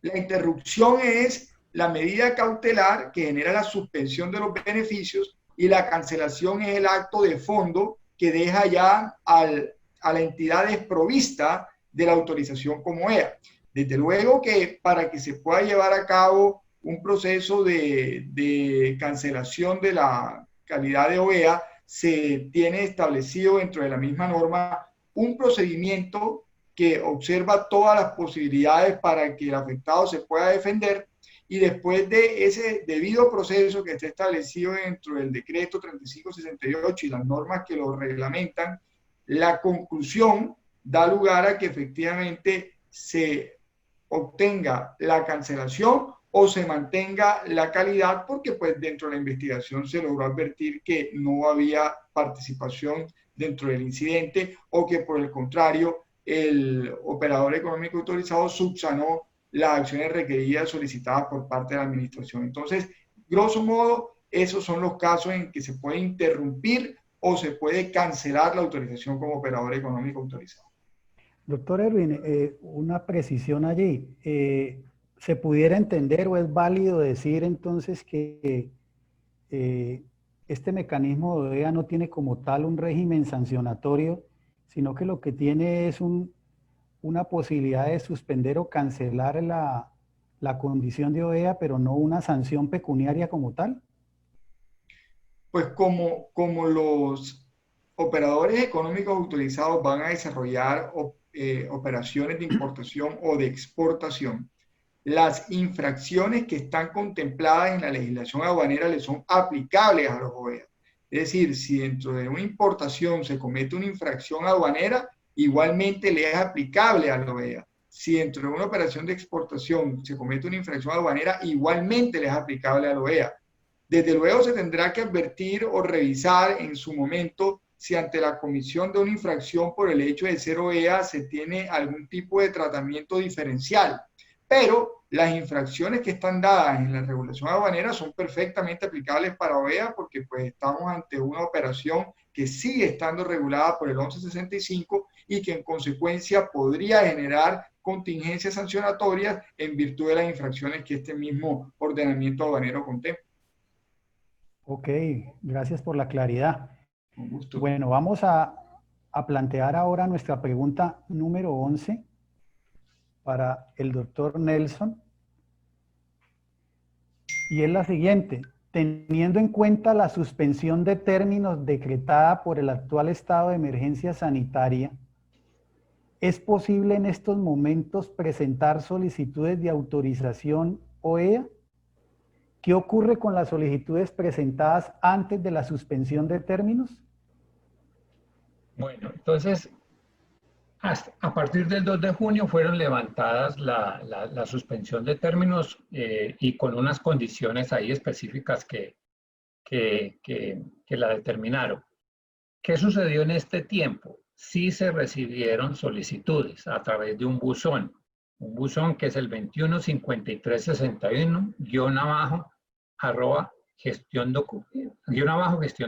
[SPEAKER 3] la interrupción es la medida cautelar que genera la suspensión de los beneficios y la cancelación es el acto de fondo que deja ya a la entidad desprovista de la autorización como OEA. Desde luego que para que se pueda llevar a cabo un proceso de cancelación de la calidad de OEA, se tiene establecido dentro de la misma norma un procedimiento que observa todas las posibilidades para que el afectado se pueda defender, y después de ese debido proceso que está establecido dentro del decreto 3568 y las normas que lo reglamentan, la conclusión da lugar a que efectivamente se obtenga la cancelación o se mantenga la calidad, porque pues dentro de la investigación se logró advertir que no había participación dentro del incidente o que por el contrario el operador económico autorizado subsanó las acciones requeridas solicitadas por parte de la administración. Entonces, grosso modo, esos son los casos en que se puede interrumpir o se puede cancelar la autorización como operador económico autorizado.
[SPEAKER 2] Doctor Erwin, una precisión allí. ¿Se pudiera entender o es válido decir entonces que este mecanismo de OEA no tiene como tal un régimen sancionatorio, sino que lo que tiene es una posibilidad de suspender o cancelar la condición de OEA, pero no una sanción pecuniaria como tal?
[SPEAKER 3] Pues como los operadores económicos autorizados van a desarrollar operaciones de importación o de exportación, las infracciones que están contempladas en la legislación aduanera le son aplicables a los OEA. Es decir, si dentro de una importación se comete una infracción aduanera, igualmente le es aplicable a la OEA. Si dentro de una operación de exportación se comete una infracción aduanera, igualmente le es aplicable a la OEA. Desde luego se tendrá que advertir o revisar en su momento si ante la comisión de una infracción por el hecho de ser OEA se tiene algún tipo de tratamiento diferencial. Pero las infracciones que están dadas en la regulación aduanera son perfectamente aplicables para OEA, porque pues estamos ante una operación que sigue estando regulada por el 1165 y que en consecuencia podría generar contingencias sancionatorias en virtud de las infracciones que este mismo ordenamiento aduanero contempla.
[SPEAKER 2] Ok, gracias por la claridad.
[SPEAKER 3] Con gusto.
[SPEAKER 2] Bueno, vamos a plantear ahora nuestra pregunta número 11 para el doctor Nelson. Y es la siguiente: teniendo en cuenta la suspensión de términos decretada por el actual estado de emergencia sanitaria, ¿es posible en estos momentos presentar solicitudes de autorización OEA? ¿Qué ocurre con las solicitudes presentadas antes de la suspensión de términos?
[SPEAKER 4] Bueno, entonces, a partir del 2 de junio fueron levantadas la suspensión de términos y con unas condiciones ahí específicas que la determinaron. ¿Qué sucedió en este tiempo? sí se recibieron solicitudes a través de un buzón que es el 215361, gestión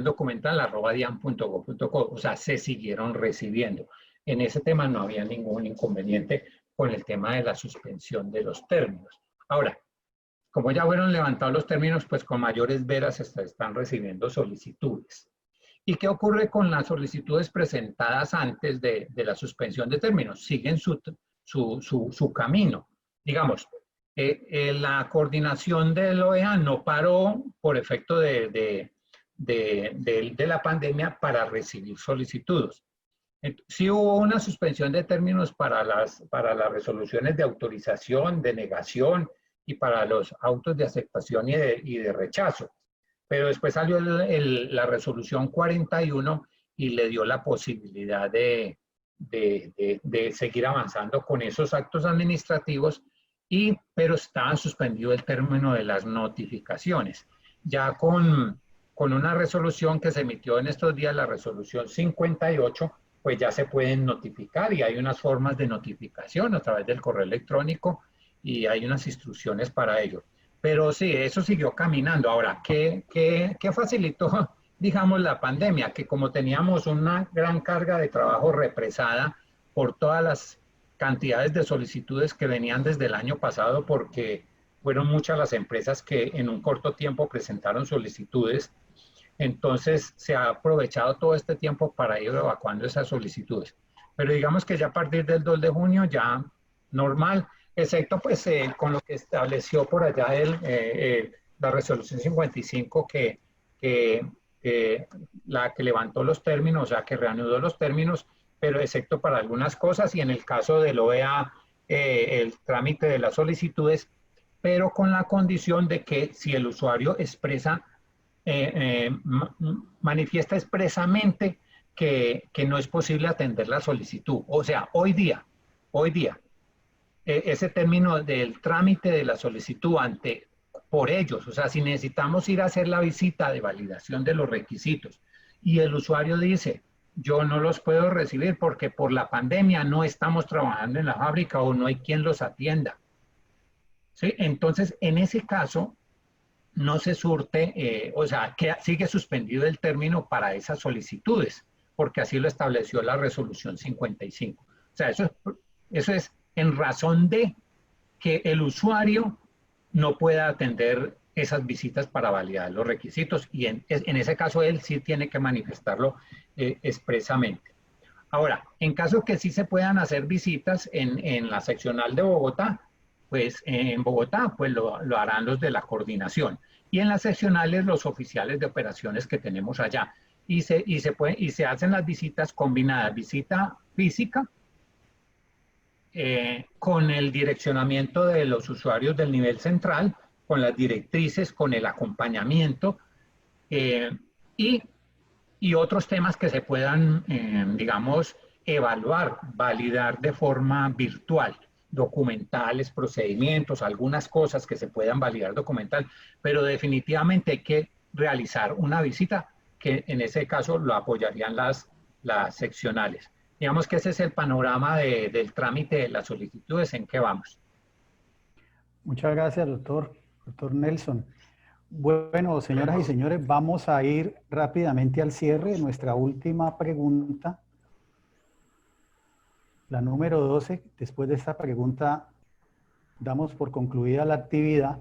[SPEAKER 4] documental @dian.gov.co. O sea, se siguieron recibiendo. En ese tema no había ningún inconveniente con el tema de la suspensión de los términos. Ahora, como ya fueron levantados los términos, pues con mayores veras se están recibiendo solicitudes. ¿Y qué ocurre con las solicitudes presentadas antes de la suspensión de términos? Siguen su camino. Digamos, la coordinación del OEA no paró por efecto de la pandemia para recibir solicitudes. Sí hubo una suspensión de términos para las resoluciones de autorización, de negación y para los autos de aceptación y de rechazo. Pero después salió la resolución 41 y le dio la posibilidad de seguir avanzando con esos actos administrativos, pero estaba suspendido el término de las notificaciones. Ya con una resolución que se emitió en estos días, la resolución 58, pues ya se pueden notificar y hay unas formas de notificación a través del correo electrónico y hay unas instrucciones para ello. Pero sí, eso siguió caminando. Ahora, ¿qué facilitó, digamos, la pandemia? Que como teníamos una gran carga de trabajo represada por todas las cantidades de solicitudes que venían desde el año pasado, porque fueron muchas las empresas que en un corto tiempo presentaron solicitudes, entonces se ha aprovechado todo este tiempo para ir evacuando esas solicitudes. Pero digamos que ya a partir del 2 de junio ya normal, excepto pues con lo que estableció por allá la resolución 55 la que levantó los términos, o sea, que reanudó los términos, pero excepto para algunas cosas y en el caso del OEA, el trámite de las solicitudes, pero con la condición de que si el usuario manifiesta expresamente que no es posible atender la solicitud. O sea, hoy día, ese término del trámite de la solicitud por ellos, o sea, si necesitamos ir a hacer la visita de validación de los requisitos y el usuario dice, yo no los puedo recibir porque por la pandemia no estamos trabajando en la fábrica o no hay quien los atienda. ¿Sí? Entonces, en ese caso, no se surte, o sea, que sigue suspendido el término para esas solicitudes, porque así lo estableció la resolución 55. O sea, eso es en razón de que el usuario no pueda atender esas visitas para validar los requisitos y en ese caso él sí tiene que manifestarlo expresamente. Ahora, en caso que sí se puedan hacer visitas en la seccional de Bogotá, pues en Bogotá pues lo harán los de la coordinación y en las seccionales los oficiales de operaciones que tenemos allá y se hacen las visitas combinadas, visita física con el direccionamiento de los usuarios del nivel central, con las directrices, con el acompañamiento y otros temas que se puedan, digamos, evaluar, validar de forma virtual, documentales, procedimientos, algunas cosas que se puedan validar documental, pero definitivamente hay que realizar una visita que en ese caso lo apoyarían las seccionales. Digamos que ese es el panorama del trámite de las solicitudes, ¿en qué vamos?
[SPEAKER 2] Muchas gracias, doctor Nelson. Bueno, señoras y señores, vamos a ir rápidamente al cierre. Nuestra última pregunta, la número 12. Después de esta pregunta, damos por concluida la actividad.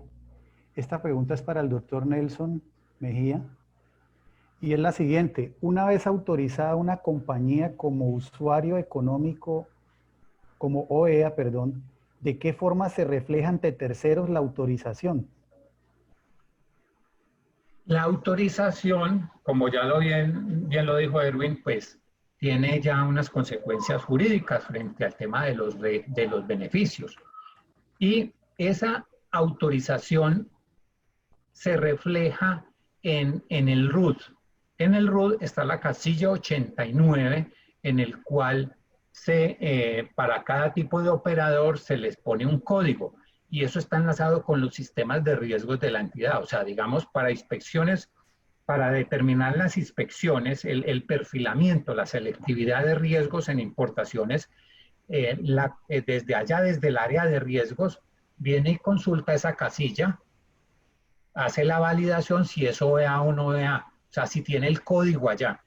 [SPEAKER 2] Esta pregunta es para el doctor Nelson Mejía. Y es la siguiente: una vez autorizada una compañía como usuario económico, como OEA, perdón, ¿de qué forma se refleja ante terceros la autorización?
[SPEAKER 4] La autorización, como ya bien lo dijo Erwin, pues tiene ya unas consecuencias jurídicas frente al tema de los beneficios. Y esa autorización se refleja en el RUT. En el RUT está la casilla 89, en el cual para cada tipo de operador se les pone un código y eso está enlazado con los sistemas de riesgos de la entidad. O sea, digamos, para inspecciones para determinar las inspecciones, el perfilamiento, la selectividad de riesgos en importaciones, desde allá, desde el área de riesgos, viene y consulta esa casilla, hace la validación si es OEA o no OEA, o sea, si tiene el código allá.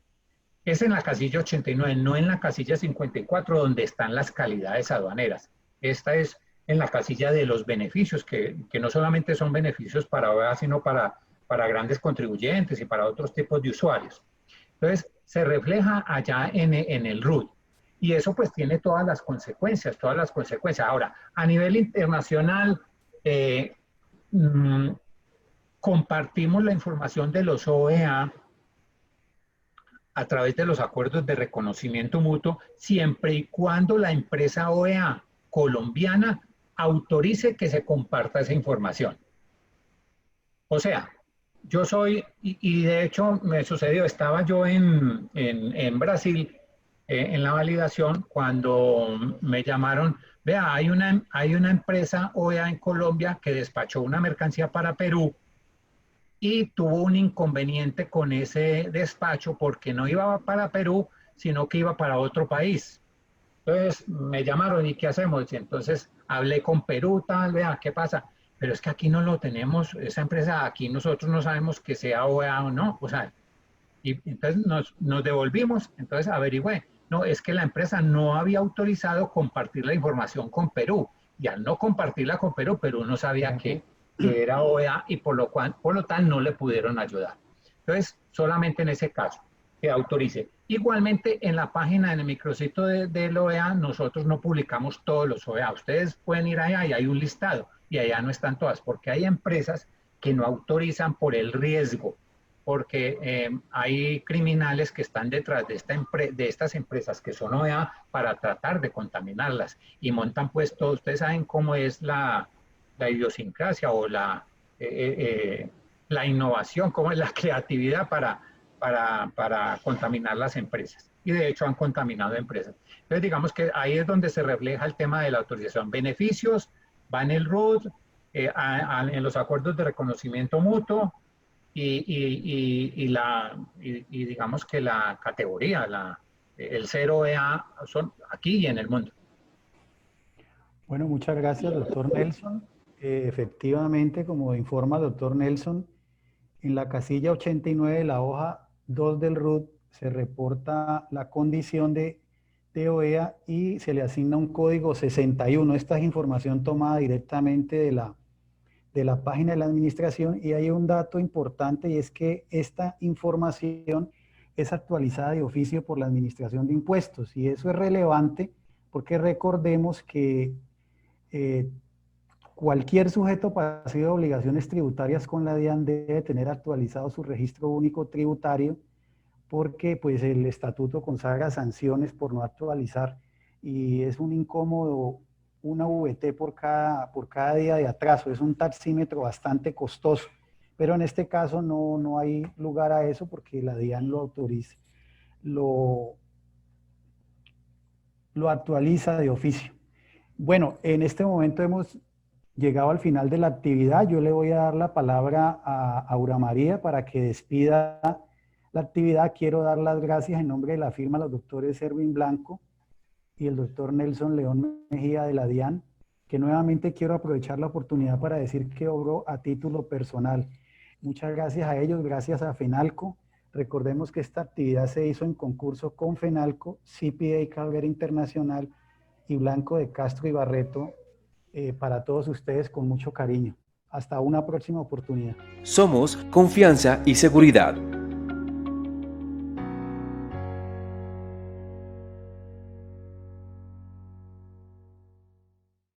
[SPEAKER 4] Es en la casilla 89, no en la casilla 54, donde están las calidades aduaneras. Esta es en la casilla de los beneficios, que no solamente son beneficios para OEA, sino para grandes contribuyentes y para otros tipos de usuarios. Entonces, se refleja allá en el RUT. Y eso pues tiene todas las consecuencias, Ahora, a nivel internacional, compartimos la información de los OEA a través de los acuerdos de reconocimiento mutuo, siempre y cuando la empresa OEA colombiana autorice que se comparta esa información. O sea, yo soy, y de hecho me sucedió, estaba yo en Brasil en la validación cuando me llamaron, vea, hay una empresa OEA en Colombia que despachó una mercancía para Perú y tuvo un inconveniente con ese despacho porque no iba para Perú, sino que iba para otro país. Entonces me llamaron, ¿y qué hacemos? Y entonces hablé con Perú, tal, vea, ¿qué pasa? Pero es que aquí no lo tenemos, esa empresa, aquí nosotros no sabemos que sea OEA o no, o sea, y entonces nos devolvimos, entonces averigüé. No, es que la empresa no había autorizado compartir la información con Perú, y al no compartirla con Perú, Perú no sabía que era OEA y por lo tanto no le pudieron ayudar. Entonces, solamente en ese caso, que autorice. Igualmente, en la página, en el micrositio del OEA, nosotros no publicamos todos los OEA. Ustedes pueden ir allá y hay un listado, y allá no están todas, porque hay empresas que no autorizan por el riesgo, porque hay criminales que están detrás de estas empresas que son OEA para tratar de contaminarlas y montan pues todo. Ustedes saben cómo es la idiosincrasia o la innovación, cómo es la creatividad para contaminar las empresas. Y de hecho han contaminado empresas. Entonces digamos que ahí es donde se refleja el tema de la autorización. Beneficios, va en el RUT, en los acuerdos de reconocimiento mutuo, y digamos que la categoría, el 0EA son aquí y en el mundo.
[SPEAKER 2] Bueno, muchas gracias, doctor Nelson. Efectivamente, como informa el doctor Nelson, en la casilla 89 de la hoja 2 del RUT se reporta la condición de OEA y se le asigna un código 61. Esta es información tomada directamente de la página de la administración, y hay un dato importante, y es que esta información es actualizada de oficio por la Administración de Impuestos, y eso es relevante porque recordemos que cualquier sujeto pasivo de obligaciones tributarias con la DIAN debe tener actualizado su registro único tributario, porque pues el estatuto consagra sanciones por no actualizar, y es un incómodo, una VT por cada día de atraso. Es un taxímetro bastante costoso, pero en este caso no hay lugar a eso porque la DIAN lo autoriza, lo actualiza de oficio. Bueno, en este momento hemos llegado al final de la actividad. Yo le voy a dar la palabra a Aura María para que despida la actividad. Quiero dar las gracias en nombre de la firma a los doctores Erwin Blanco y el doctor Nelson León Mejía de la DIAN, que nuevamente quiero aprovechar la oportunidad para decir que obró a título personal. Muchas gracias a ellos, gracias a FENALCO. Recordemos que esta actividad se hizo en concurso con FENALCO, CPA Calvera Internacional y Blanco de Castro y Barreto, para todos ustedes con mucho cariño. Hasta una próxima oportunidad.
[SPEAKER 5] Somos confianza y seguridad.